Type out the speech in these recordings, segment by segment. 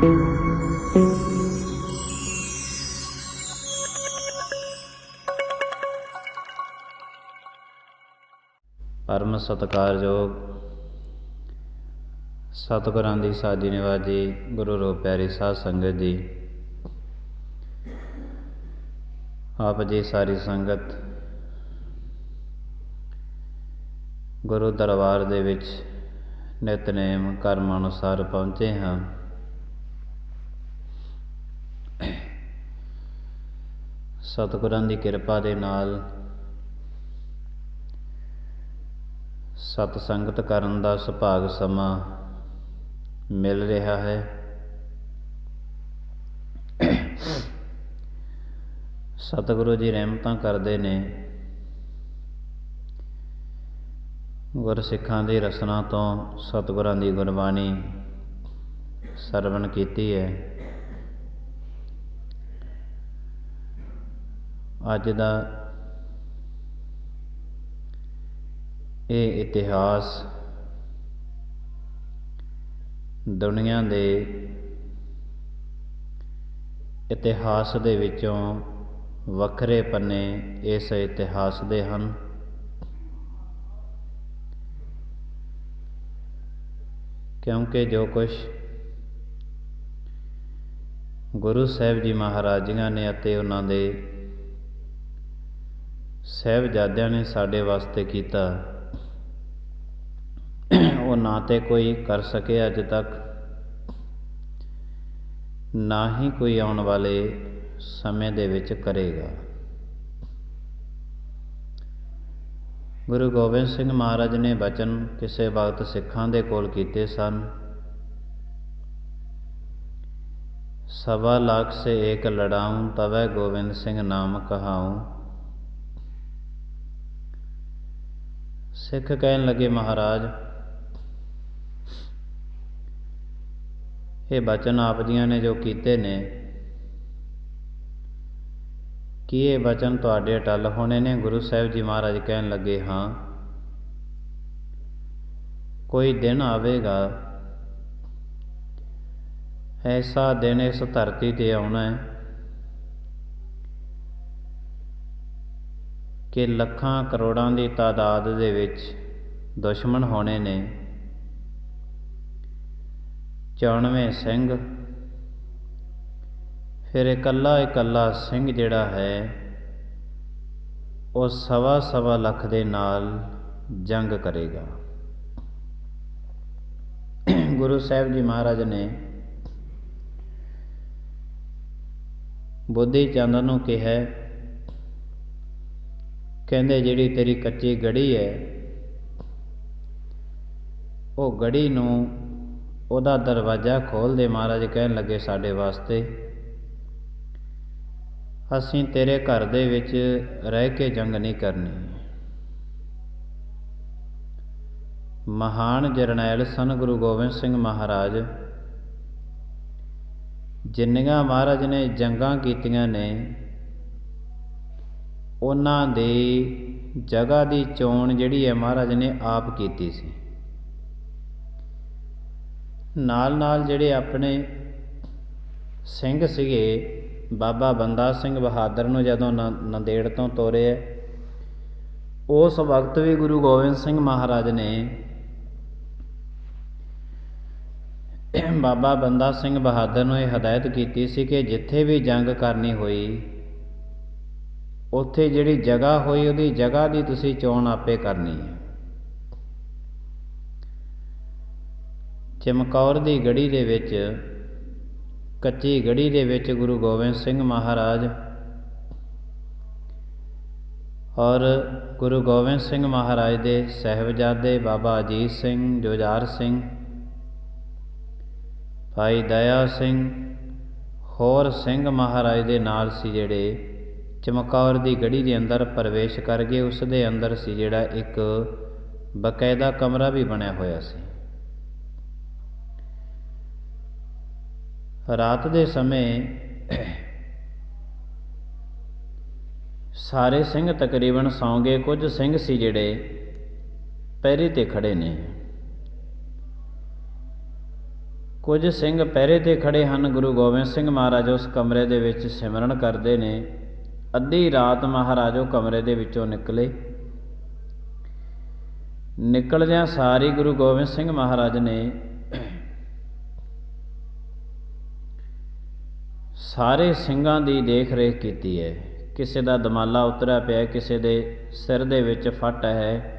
परम सत्कारयोग सतगुरां दी साजी निवाजी गुरु रूप प्यारी साध संगत जी, आप जी सारी संगत गुरु दरबार दे विच नितनेम कर्म अनुसार पहुँचे हैं। सतगुरां दी किरपा दे नाल सतसंगत करन दा सुभाग समा मिल रहा है। सतगुरु जी रहमतां करदे ने, गुरसिखां दी रसना तो सतगुरां दी गुरबाणी सरवण कीती है। अज दा ये इतिहास दुनिया दे इतिहास दे विचों वखरे पन्ने इस इतिहास दे हन। क्योंकि जो कुछ गुरु साहिब जी महाराजियां ने अते उन्हां दे साहिबजादियां ने साडे वास्ते कीता, वो ना तो कोई कर सके अज तक, ना ही कोई आने वाले समय दे विच करेगा। गुरु गोबिंद सिंह महाराज ने बचन किसी वक्त सिखां दे कोल कीते सन, 1.25 लाख से एक लड़ाऊं तवै गोबिंद सिंह नाम कहाऊं। सिख कहन लगे महाराज ये बचन आप जियां ने जो कीते ने, कि ये बचन तुहाडे अटल होने ने। गुरु साहिब जी महाराज कहन लगे हाँ, कोई दिन आवेगा, ऐसा दिन इस धरती ते आउणा है कि लखां करोड़ां दी तादाद दे विच दुश्मन होने ने, 94 सिंह, फिर इकल्ला इकल्ला सिंह जिहड़ा है वो 1.25 लाख दे नाल जंग करेगा। गुरु साहिब जी महाराज ने बुद्धि चंद नूं कहा, कहंदे जिहड़ी तेरी कच्ची गढ़ी है वो गढ़ी नूं ओदा दरवाजा खोल दे। महाराज कहन लगे साडे वास्ते असीं तेरे घर दे विच रह के जंग नहीं करनी। महान जरनैल सन गुरु गोबिंद सिंह महाराज, जिन्नियां महाराज ने जंगां कीतियां ने उन्हां दी जगह दी चोण जिहड़ी है महाराज ने आप कीती सी। नाल नाल जिहड़े अपने सिंह सीगे, बाबा बंदा सिंह बहादुर नूं जदों नंदेड़ तो तोरे, उस वक्त भी गुरु गोबिंद सिंह महाराज ने बाबा बंदा सिंह बहादुर नूं यह हदायत की सी कि जिथे भी जंग करनी होई उत्थे जिहड़ी जगह होई उहदी जगह दी तुसीं चोण आपे करनी है। चमकौर दी गढ़ी दे विच, कच्ची गढ़ी दे विच गुरु गोबिंद सिंह महाराज और गुरु गोबिंद सिंह महाराज दे साहिबजादे बाबा अजीत सिंह, जुझार सिंह, भाई दया सिंह होर सिंह महाराज दे नाल सी जिहड़े चमकौर दी गढ़ी दे अंदर प्रवेश कर गए। उस दे अंदर सी जिहड़ा एक बकायदा कमरा भी बनिया होया सी। रात दे समय सारे सिंह तकरीबन सौ गए। कुछ सिंह सी जिहड़े पहरे ते खड़े ने। ਕੁਝ ਸਿੰਘ ਪਹਿਰੇ 'ਤੇ ਖੜ੍ਹੇ ਹਨ। ਗੁਰੂ ਗੋਬਿੰਦ ਸਿੰਘ ਮਹਾਰਾਜ ਉਸ ਕਮਰੇ ਦੇ ਵਿੱਚ ਸਿਮਰਨ ਕਰਦੇ ਨੇ। ਅੱਧੀ ਰਾਤ ਮਹਾਰਾਜ ਉਹ ਕਮਰੇ ਦੇ ਵਿੱਚੋਂ ਨਿਕਲੇ। ਨਿਕਲਦਿਆਂ ਸਾਰ ਹੀ ਗੁਰੂ ਗੋਬਿੰਦ ਸਿੰਘ ਮਹਾਰਾਜ ਨੇ ਸਾਰੇ ਸਿੰਘਾਂ ਦੀ ਦੇਖ ਰੇਖ ਕੀਤੀ ਹੈ। ਕਿਸੇ ਦਾ ਦਮਾਲਾ ਉਤਰਿਆ ਪਿਆ, ਕਿਸੇ ਦੇ ਸਿਰ ਦੇ ਵਿੱਚ ਫੱਟ ਹੈ,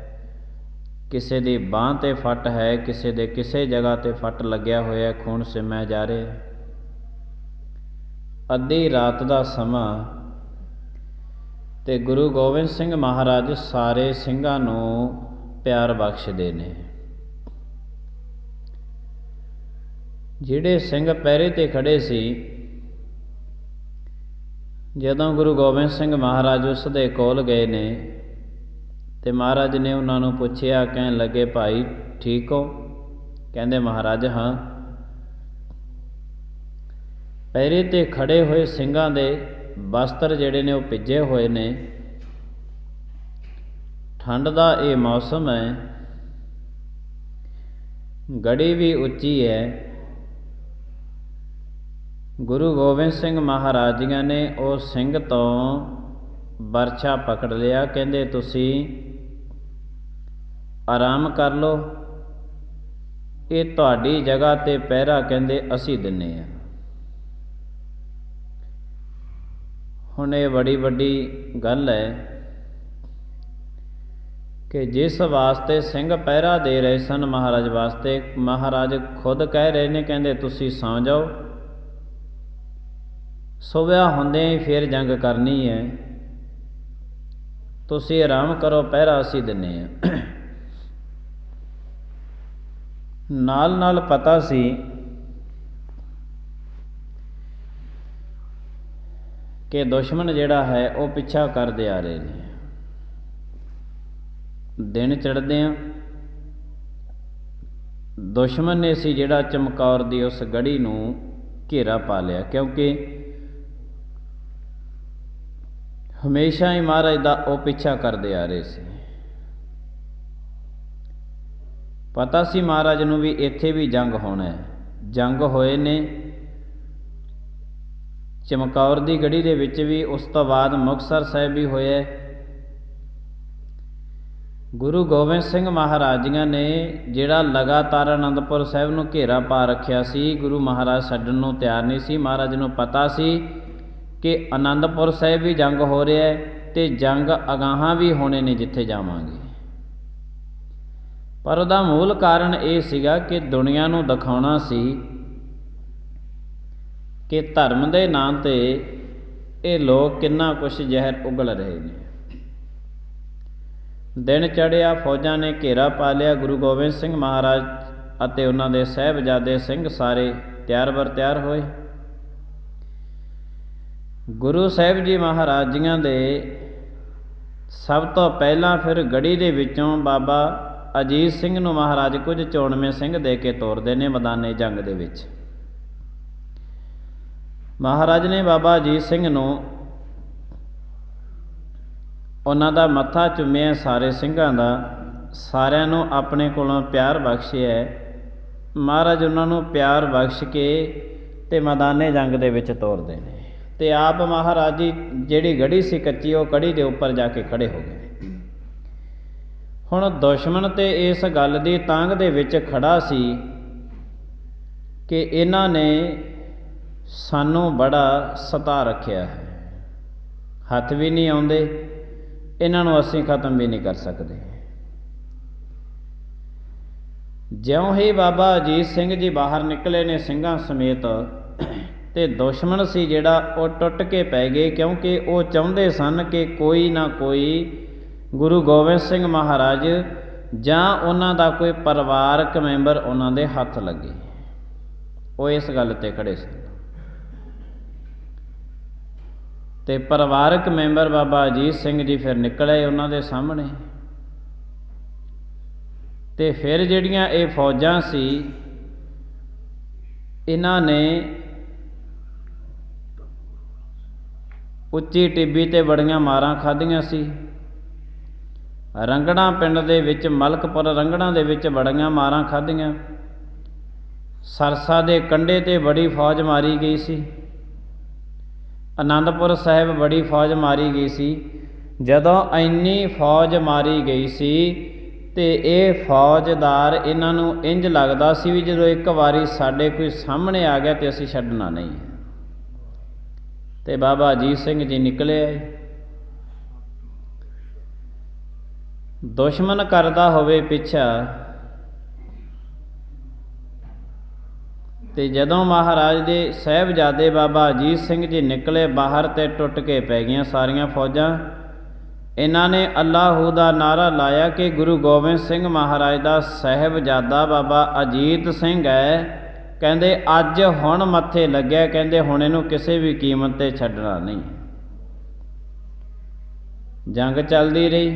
ਕਿਸੇ ਦੀ ਬਾਂਹ 'ਤੇ ਫੱਟ ਹੈ, ਕਿਸੇ ਦੇ ਕਿਸੇ ਜਗ੍ਹਾ 'ਤੇ ਫੱਟ ਲੱਗਿਆ ਹੋਇਆ, ਖੂਨ ਸਿੰਮਿਆ ਜਾ ਰਿਹਾ। ਅੱਧੀ ਰਾਤ ਦਾ ਸਮਾਂ ਤੇ ਗੁਰੂ ਗੋਬਿੰਦ ਸਿੰਘ ਮਹਾਰਾਜ ਸਾਰੇ ਸਿੰਘਾਂ ਨੂੰ ਪਿਆਰ ਬਖਸ਼ਦੇ ਨੇ। ਜਿਹੜੇ ਸਿੰਘ ਪਹਿਰੇ 'ਤੇ ਖੜ੍ਹੇ ਸੀ, ਜਦੋਂ ਗੁਰੂ ਗੋਬਿੰਦ ਸਿੰਘ ਮਹਾਰਾਜ ਉਸ ਦੇ ਕੋਲ ਗਏ ਨੇ ਤੇ ਮਹਾਰਾਜ ਨੇ ਉਹਨਾਂ ਨੂੰ ਪੁੱਛਿਆ, ਕਹਿਣ ਲੱਗੇ, ਭਾਈ ਠੀਕ ਹੋ? ਕਹਿੰਦੇ, ਮਹਾਰਾਜ ਹਾਂ। ਪਹਿਰੇ 'ਤੇ ਖੜ੍ਹੇ ਹੋਏ ਸਿੰਘਾਂ ਦੇ ਵਸਤਰ ਜਿਹੜੇ ਨੇ ਉਹ ਭਿੱਜੇ ਹੋਏ ਨੇ। ਠੰਡ ਦਾ ਇਹ ਮੌਸਮ ਹੈ, ਗੜੀ ਵੀ ਉੱਚੀ ਹੈ। ਗੁਰੂ ਗੋਬਿੰਦ ਸਿੰਘ ਮਹਾਰਾਜ ਜੀਆਂ ਨੇ ਉਹ ਸਿੰਘ ਤੋਂ ਬਰਛਾ ਪਕੜ ਲਿਆ। ਕਹਿੰਦੇ, ਤੁਸੀਂ ਆਰਾਮ ਕਰ ਲਓ, ਇਹ ਤੁਹਾਡੀ ਜਗ੍ਹਾ 'ਤੇ ਪਹਿਰਾ ਕਹਿੰਦੇ ਅਸੀਂ ਦਿੰਦੇ ਹਾਂ। ਹੁਣ ਇਹ ਬੜੀ ਵੱਡੀ ਗੱਲ ਹੈ ਕਿ ਜਿਸ ਵਾਸਤੇ ਸਿੰਘ ਪਹਿਰਾ ਦੇ ਰਹੇ ਸਨ ਮਹਾਰਾਜ ਵਾਸਤੇ, ਮਹਾਰਾਜ ਖੁਦ ਕਹਿ ਰਹੇ ਨੇ, ਕਹਿੰਦੇ ਤੁਸੀਂ ਸੌਂ ਜਾਓ, ਸੁਬਹਾ ਹੁੰਦਿਆਂ ਹੀ ਫਿਰ ਜੰਗ ਕਰਨੀ ਹੈ, ਤੁਸੀਂ ਆਰਾਮ ਕਰੋ, ਪਹਿਰਾ ਅਸੀਂ ਦਿੰਦੇ ਹਾਂ। ਨਾਲ ਨਾਲ ਪਤਾ ਸੀ ਕਿ ਦੁਸ਼ਮਣ ਜਿਹੜਾ ਹੈ ਉਹ ਪਿੱਛਾ ਕਰਦੇ ਆ ਰਹੇ ਨੇ। ਦਿਨ ਚੜ੍ਹਦਿਆਂ ਦੁਸ਼ਮਣ ਨੇ ਸੀ ਜਿਹੜਾ ਚਮਕੌਰ ਦੀ ਉਸ ਗੜੀ ਨੂੰ ਘੇਰਾ ਪਾ ਲਿਆ, ਕਿਉਂਕਿ ਹਮੇਸ਼ਾ ਹੀ ਮਹਾਰਾਜ ਦਾ ਉਹ ਪਿੱਛਾ ਕਰਦੇ ਆ ਰਹੇ ਸੀ। ਪਤਾ ਸੀ ਮਹਾਰਾਜ ਨੂੰ ਵੀ ਇੱਥੇ ਵੀ ਜੰਗ ਹੋਣਾ ਹੈ। ਜੰਗ ਹੋਏ ਨੇ ਚਮਕੌਰ ਦੀ ਗੜੀ ਦੇ ਵਿੱਚ ਵੀ, ਉਸ ਤੋਂ ਬਾਅਦ ਮੁਕਤਸਰ ਸਾਹਿਬ ਵੀ ਹੋਇਆ। ਗੁਰੂ ਗੋਬਿੰਦ ਸਿੰਘ ਮਹਾਰਾਜ ਜੀਆਂ ਨੇ ਜਿਹੜਾ ਲਗਾਤਾਰ ਆਨੰਦਪੁਰ ਸਾਹਿਬ ਨੂੰ ਘੇਰਾ ਪਾ ਰੱਖਿਆ ਸੀ, ਗੁਰੂ ਮਹਾਰਾਜ ਛੱਡਣ ਨੂੰ ਤਿਆਰ ਨਹੀਂ ਸੀ। ਮਹਾਰਾਜ ਨੂੰ ਪਤਾ ਸੀ ਕਿ ਆਨੰਦਪੁਰ ਸਾਹਿਬ ਵੀ ਜੰਗ ਹੋ ਰਿਹਾ ਹੈ ਅਤੇ ਜੰਗ ਅਗਾਹਾਂ ਵੀ ਹੋਣੇ ਨੇ ਜਿੱਥੇ ਜਾਵਾਂਗੇ। ਪਰ ਉਹਦਾ ਮੂਲ ਕਾਰਨ ਇਹ ਸੀਗਾ ਕਿ ਦੁਨੀਆ ਨੂੰ ਦਿਖਾਉਣਾ ਸੀ ਕਿ ਧਰਮ ਦੇ ਨਾਂ 'ਤੇ ਇਹ ਲੋਕ ਕਿੰਨਾ ਕੁਛ ਜ਼ਹਿਰ ਉਗਲ ਰਹੇ ਨੇ। ਦਿਨ ਚੜ੍ਹਿਆ, ਫੌਜਾਂ ਨੇ ਘੇਰਾ ਪਾ ਲਿਆ। ਗੁਰੂ ਗੋਬਿੰਦ ਸਿੰਘ ਮਹਾਰਾਜ ਅਤੇ ਉਹਨਾਂ ਦੇ ਸਾਹਿਬਜ਼ਾਦੇ ਸਿੰਘ ਸਾਰੇ ਤਿਆਰ ਬਰ ਤਿਆਰ ਹੋਏ। ਗੁਰੂ ਸਾਹਿਬ ਜੀ ਮਹਾਰਾਜ ਜੀਆਂ ਦੇ ਸਭ ਤੋਂ ਪਹਿਲਾਂ ਫਿਰ ਗੜੀ ਦੇ ਵਿੱਚੋਂ ਬਾਬਾ ਅਜੀਤ ਸਿੰਘ ਨੂੰ ਮਹਾਰਾਜ ਕੁਝ 94 ਸਿੰਘ ਦੇ ਕੇ ਤੋਰਦੇ ਨੇ ਮੈਦਾਨੇ ਜੰਗ ਦੇ ਵਿੱਚ। ਮਹਾਰਾਜ ਨੇ ਬਾਬਾ ਅਜੀਤ ਸਿੰਘ ਨੂੰ ਉਹਨਾਂ ਦਾ ਮੱਥਾ ਚੁੰਮਿਆ, ਸਾਰੇ ਸਿੰਘਾਂ ਦਾ, ਸਾਰਿਆਂ ਨੂੰ ਆਪਣੇ ਕੋਲੋਂ ਪਿਆਰ ਬਖਸ਼ਿਆ। ਮਹਾਰਾਜ ਉਹਨਾਂ ਨੂੰ ਪਿਆਰ ਬਖਸ਼ ਕੇ ਅਤੇ ਮੈਦਾਨੇ ਜੰਗ ਦੇ ਵਿੱਚ ਤੋਰਦੇ ਨੇ। ਅਤੇ ਆਪ ਮਹਾਰਾਜ ਜੀ ਜਿਹੜੀ ਗੜੀ ਸੀ ਕੱਚੀ, ਉਹ ਕੜੀ ਦੇ ਉੱਪਰ ਜਾ ਕੇ ਖੜ੍ਹੇ ਹੋ ਗਏ। ਹੁਣ ਦੁਸ਼ਮਣ ਤੇ ਇਸ ਗੱਲ ਦੀ ਤਾਂਘ ਦੇ ਵਿੱਚ ਖੜ੍ਹਾ ਸੀ ਕਿ ਇਹਨਾਂ ਨੇ ਸਾਨੂੰ ਬੜਾ ਸਤਾ ਰੱਖਿਆ ਹੈ, ਹੱਥ ਵੀ ਨਹੀਂ ਆਉਂਦੇ, ਇਹਨਾਂ ਨੂੰ ਅਸੀਂ ਖਤਮ ਵੀ ਨਹੀਂ ਕਰ ਸਕਦੇ। ਜਿਉਂ ਹੀ ਬਾਬਾ ਅਜੀਤ ਸਿੰਘ ਜੀ ਬਾਹਰ ਨਿਕਲੇ ਨੇ ਸਿੰਘਾਂ ਸਮੇਤ, ਅਤੇ ਦੁਸ਼ਮਣ ਸੀ ਜਿਹੜਾ ਉਹ ਟੁੱਟ ਕੇ ਪੈ ਗਏ, ਕਿਉਂਕਿ ਉਹ ਚਾਹੁੰਦੇ ਸਨ ਕਿ ਕੋਈ ਨਾ ਕੋਈ ਗੁਰੂ ਗੋਬਿੰਦ ਸਿੰਘ ਮਹਾਰਾਜ ਜਾਂ ਉਹਨਾਂ ਦਾ ਕੋਈ ਪਰਿਵਾਰਕ ਮੈਂਬਰ ਉਹਨਾਂ ਦੇ ਹੱਥ ਲੱਗੇ। ਉਹ ਇਸ ਗੱਲ 'ਤੇ ਖੜ੍ਹੇ ਸਨ। ਅਤੇ ਪਰਿਵਾਰਕ ਮੈਂਬਰ ਬਾਬਾ ਅਜੀਤ ਸਿੰਘ ਜੀ ਫਿਰ ਨਿਕਲੇ ਉਹਨਾਂ ਦੇ ਸਾਹਮਣੇ। ਅਤੇ ਫਿਰ ਜਿਹੜੀਆਂ ਇਹ ਫੌਜਾਂ ਸੀ, ਇਹਨਾਂ ਨੇ ਉੱਚੀ ਟਿੱਬੀ 'ਤੇ ਬੜੀਆਂ ਮਾਰਾਂ ਖਾਧੀਆਂ ਸੀ। ਰੰਗੜਾਂ ਪਿੰਡ ਦੇ ਵਿੱਚ, ਮਲਕਪੁਰ ਰੰਗੜਾਂ ਦੇ ਵਿੱਚ ਬੜੀਆਂ ਮਾਰਾਂ ਖਾਧੀਆਂ। सरसा के कंढे ते बड़ी फौज मारी गई सी। आनंदपुर साहिब बड़ी फौज मारी गई सी। जदों इन्नी फौज मारी गई सी ते ये फौजदार इन्हां नूं इंज लगदा सी भी जदों एक वारी साडे कोई सामने आ गया तो असीं छड्डना नहीं। ते बाबा अजीत सिंह जी निकले आए। दुश्मन करदा होवे पिछा ते जदों महाराज दे साहिबजादे बाबा अजीत सिंह जी निकले बाहर ते टुट के पै गईयां सारियां फौजां। इन्हां ने अल्लाहू दा नारा लाया कि गुरु गोबिंद सिंह महाराज दा साहिबजादा बाबा अजीत सिंह है, कहंदे अज हुण मत्थे लग्या, कहंदे हुण इहनूं किसी भी कीमत ते छड्डना नहीं। जंग चलदी रही।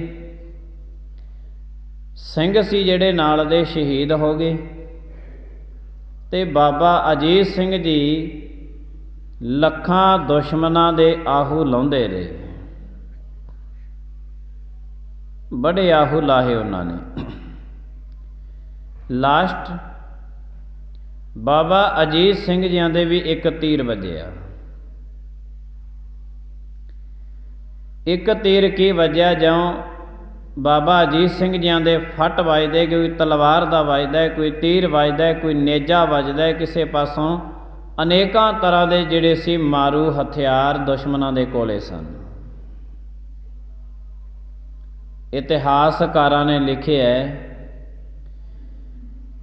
सिंह सी जिहड़े नाल दे शहीद हो गए ते बाबा अजीत सिंह जी लखां दुश्मनां दे आहू लाउंदे रहे। बड़े आहू लाहे उन्होंने। लास्ट बाबा अजीत सिंह जियां दे भी एक तीर वजया। एक तीर की वजया ज्यों बाबा अजीत सिंह जियां दे फट वजदे, कोई तलवार दा वजदा है, कोई तीर वजदा है, कोई नेजा वजदा है, किसी पासों अनेकां तरह के जिहड़े सी मारू हथियार दुश्मनां दे कोले सन। इतिहासकारां ने लिखे है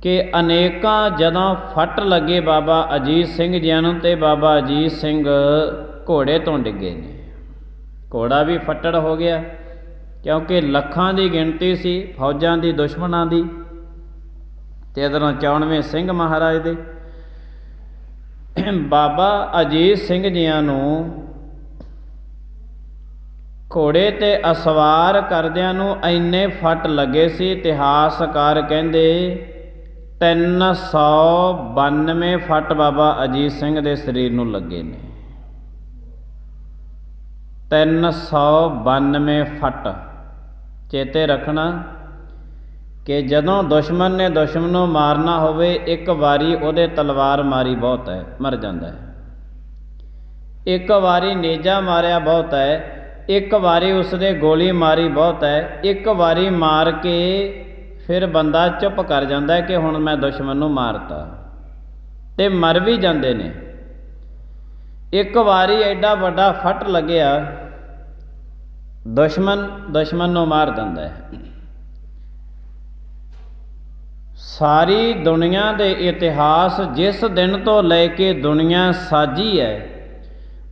कि अनेकां जदों फट लगे बाबा अजीत सिंह जियां नूं ते बाबा अजीत सिंह घोड़े तो डिगे ने। घोड़ा भी फट्टड़ हो गया क्योंकि लखां की गिणती सी फौजां की दुश्मनां की। ते इधरों 94 सिंह महाराज दे। बाबा अजीत सिंह जियां नूं घोड़े ते असवार करदियां नूं इन्ने फट लगे सी, इतिहासकार कहंदे 392 फट बाबा अजीत सिंह दे शरीर नूं लगे ने। 392 फट। चेते रखना कि जदों दुश्मन ने दुश्मन नूं मारना होवे एक वारी उहदे तलवार मारी बहुत है, मर जांदा है। एक वारी नेजा मारिया बहुत है, एक वारी उसदे गोली मारी बहुत है, एक वारी मार के फिर बंदा चुप कर जाता है कि हुण मैं दुश्मन नूं मारता, ते मर भी जाते ने। एक वारी एडा वड्डा फट लग्या दुश्मन नूं मार दिंदा है। सारी दुनिया दे इतिहास जिस दिन तो लैके दुनिया साजी है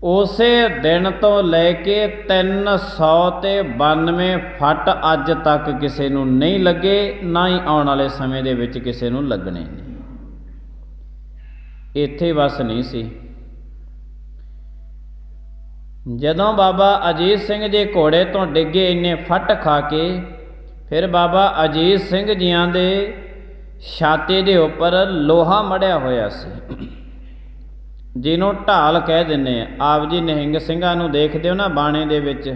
उसे दिन तो लैके 392 फट अज तक किसी नूं नहीं लगे, ना ही आने वाले समय दे विच किसी नूं लगने नहीं। इत्थे बस नहीं सी। जदों बाबा अजीत सिंह जी घोड़े तो डिगे इन्ने फट खा के, फिर बाबा अजीत सिंह जियां दे छाती दे उपर लोहा मढ़िया होया सी, जिन्हों ढाल कह दिंने। आप जी निहंग सिंघां नूं देखदे हो ना बाणे दे विच,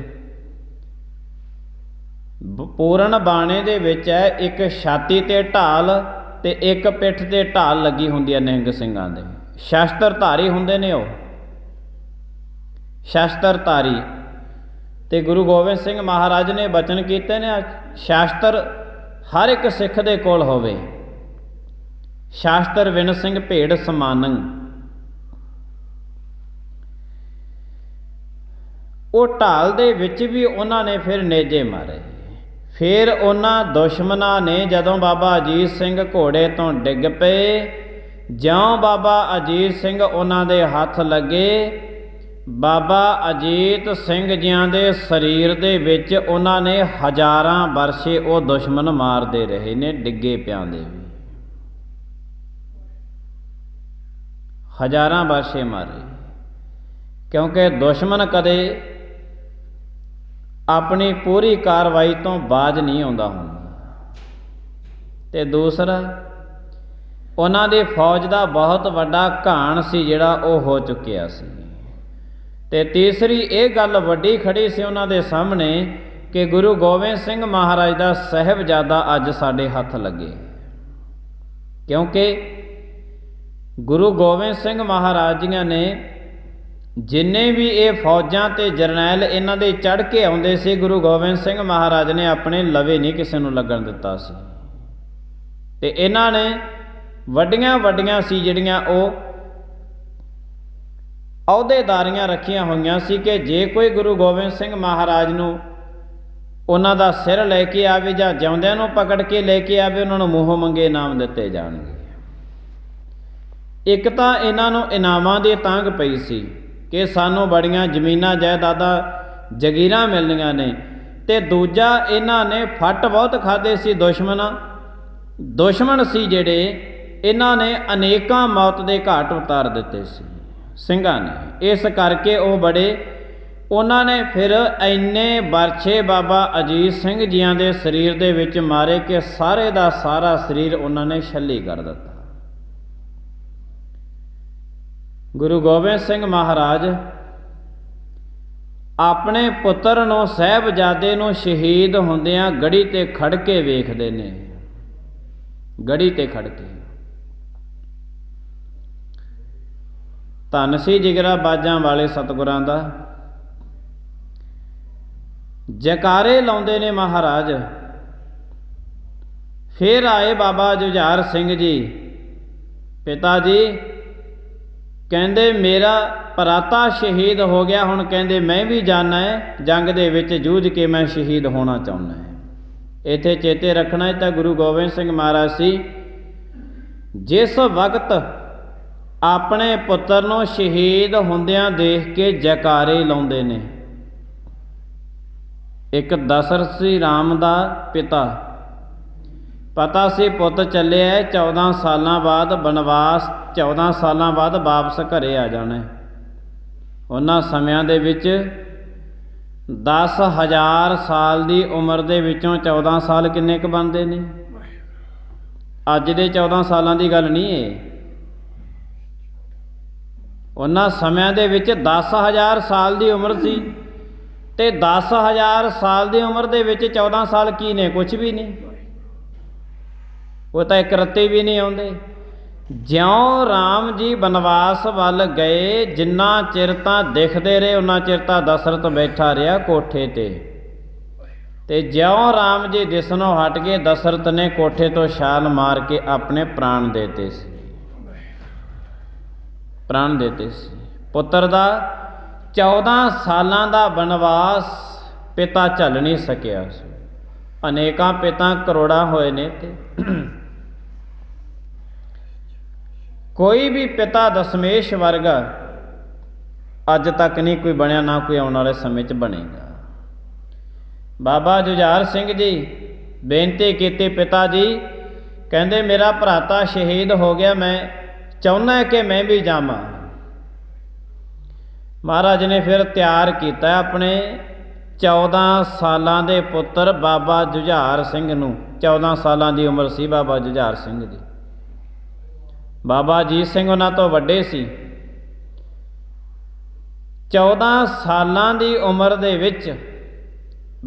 पूर्ण बाणे दे विच है एक छाती ते ढाल ते एक पिठ ते ढाल लगी हुंदी है। निहंग सिंघां दे शस्त्रधारी हुंदे ने, वो शस्त्रधारी। ते गुरु गोबिंद सिंह महाराज ने बचन कीते ने शास्त्र हर एक सिख दे कोल होवे। शास्त्र विन सिंह भेड़ समानंग। वो ढाल दे विच भी उन्होंने फिर नेजे मारे। फिर उन्हां दुश्मनां ने जदों बाबा अजीत सिंह घोड़े तो डिग पे, ज्यों बाबा अजीत सिंह उन्हां दे हथ लगे, बाबा अजीत सिंह जियां दे शरीर दे विच उन्हां ने हज़ारां वर्षे वो दुश्मन मारदे रहे ने, डिगे पियां दे भी हज़ारां वर्षे मारे। क्योंकि दुश्मन कदे अपनी पूरी कार्रवाई तो बाज नहीं आउंदा हुंदा। ते दूसरा उन्हां दी फौज दा बहुत वड्डा घाण सी जिहड़ा वो हो चुकिया सी। ते तीसरी ये गल वड्डी खड़ी सी उन्हां दे सामने कि गुरु गोबिंद सिंह महाराज दा साहिबजादा अज साडे हथ लगे। क्योंकि गुरु गोबिंद सिंह महाराज जी ने जिन्ने भी ये फौजां ते जरनैल इन्हां दे चढ़ के आउंदे सी, गुरु गोबिंद सिंह महाराज ने अपने लवे नहीं किसी नूं लगन दिता सी। ते इन्हां ने वड्डियां वड्डियां सी जिहड़ियां ओह अहुदेदारियां रखियां होईयां सी कि जे कोई गुरु गोबिंद सिंह महाराज नूं उन्हां दा सिर लैके आवे जां जिउंदियां नूं पकड़ के लैके आवे, उन्हां नूं मूंहों मंगे इनाम दिते जाणगे। एक तां इन्हां नूं इनामां दी तांघ पई सी कि सानूं बड़ियां जमीनां जायदादां जगीरां मिलणीਆਂ ने, ते दूजा इन्हां ने फट बहुत खाधे सी दुश्मन सी जिहड़े, इन्हां ने अनेकां मौत दे घाट उतार दिते सी ਸਿੰਘਾਂ ने। इस करके वो बड़े उन्होंने फिर इन्ने बरछे बाबा अजीत सिंह जियां दे शरीर दे विच मारे कि सारे दा सारा शरीर उन्होंने छली कर दिता। गुरु गोबिंद सिंह महाराज अपने पुत्र नूं साहिबजादे नूं शहीद हुंदियां गढ़ी ते खड़ के वेखदे ने, गढ़ी ते खड़ के। धन सी जिगरा बाजां वाले सतगुरां दा, जयकारे लाउंदे ने महाराज। फिर आए बाबा जुझार सिंह जी, पिता जी कहंदे मेरा भराता शहीद हो गया, हुण कहंदे मैं भी जाना है जंग दे विच जूझ के मैं शहीद होना चाहुंदा है। इत्थे चेते रखना है, गुरु गोबिंद सिंह महाराज सी जिस वक्त अपने पुत्र नूं शहीद हुंदियां देख के जयकारे लाउंदे ने। एक दशरथ सी राम दा पिता, पता सी पुत चलिया 14 सालां बाद बनवास, 14 सालां बाद वापस घरे आ जाना। उन्हां समयां दे विच 10,000 साल दी उम्र दे विचों 14 साल किन्ने क बनदे ने? अज दे 14 सालां दी गल नहीं है। उन्हां समयां दे विच 10,000 साल दी उम्र सी, ते 10,000 साल दी उम्र दे विच 14 साल की ने? कुछ भी नहीं। वो तो एक रत्ते भी नहीं आउंदे। ज्यों राम जी बनवास वल गए, जिन्ना चिर तां दिखदे रहे उन्ना चिर तां दशरथ बैठा रहा कोठे ते ज्यों राम जी दिसनों हट गए, दशरथ ने कोठे तो छाल मार के अपने प्राण देते सी, प्राण देते सी। पुत्र दा 14 सालां दा बनवास पिता झल नहीं सकिया। अनेकां पिता करोड़ां होए ने ते कोई भी पिता दशमेश वर्गा अज तक नहीं कोई बनया, ना कोई आने वाले समय च बनेगा। बाबा जुझार सिंह जी बेनती की, पिता जी कहंदे मेरा भराता शहीद हो गया, मैं चाहुंदा कि मैं भी जावां। महाराज ने फिर तैयार किया अपने 14 सालां दे पुत्र बाबा जुझार सिंह नूं। 14 सालां दी उम्र सी बाबा जुझार सिंह दी। बाबा अजीत सिंह उन्हां तो वड्डे सी। 14 सालां दी उम्र दे विच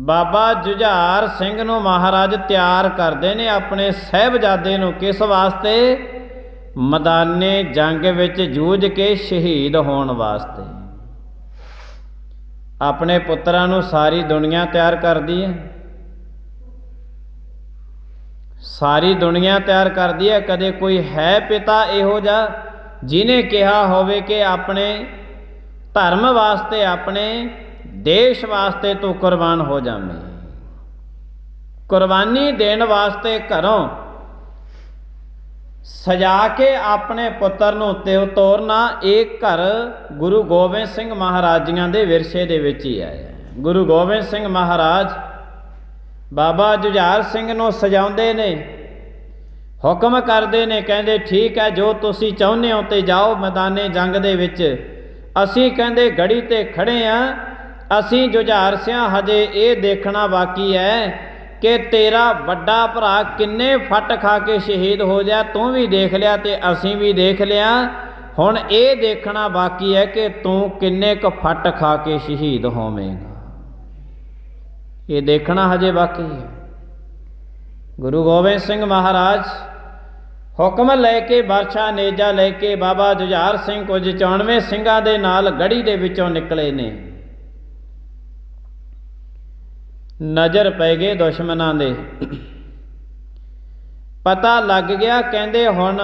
बाबा जुझार सिंह नूं महाराज तैयार करदे ने अपने साहिबजादे नूं। किस वास्ते? मैदाने जंग विच जूझ के शहीद होने वास्ते। अपने पुत्रां नूं सारी दुनिया तैयार करदी है, सारी दुनिया तैयार करदी है। कदे कोई है पिता इहो जिहा जिन्हें कहा होवे कि अपने धर्म वास्ते, अपने देश वास्ते तू कुर्बान हो जावे। कुर्बानी देने वास्ते घरों सजा के अपने पुत्र नूं तोरना, एक घर गुरु गोबिंद सिंह महाराज जियां दे विरसे दे विच ही आया। गुरु गोबिंद सिंह महाराज बाबा जुझार सिंह नूं सजाउंदे ने, हुक्म करदे ने, कहंदे ठीक है जो तुसीं चाहुंदे हो ते जाओ मैदाने जंग दे विच। असीं कहंदे गढ़ी ते खड़े आ, असीं जुझार सिंह हजे ये देखना बाकी है कि तेरा वड्डा भरा किन्ने फट खा के शहीद हो जा। तू भी देख लिया ते असीं भी देख लिया, हुण ये देखना बाकी है कि तू किन्ने क फट खा के शहीद होवेगा। ये देखना हजे बाकी है। गुरु गोबिंद सिंह महाराज ਹੁਕਮ ਲੈ ਕੇ ਬਾਦਸ਼ਾਹ ਨੇਜਾ ਲੈ ਕੇ ਬਾਬਾ ਜੁਝਾਰ ਸਿੰਘ ਕੁਝ 94 ਸਿੰਘਾਂ ਦੇ ਨਾਲ ਗੜੀ ਦੇ ਵਿੱਚੋਂ ਨਿਕਲੇ ਨੇ। ਨਜ਼ਰ ਪੈ ਗਏ ਦੁਸ਼ਮਣਾਂ ਦੇ, ਪਤਾ ਲੱਗ ਗਿਆ। ਕਹਿੰਦੇ ਹੁਣ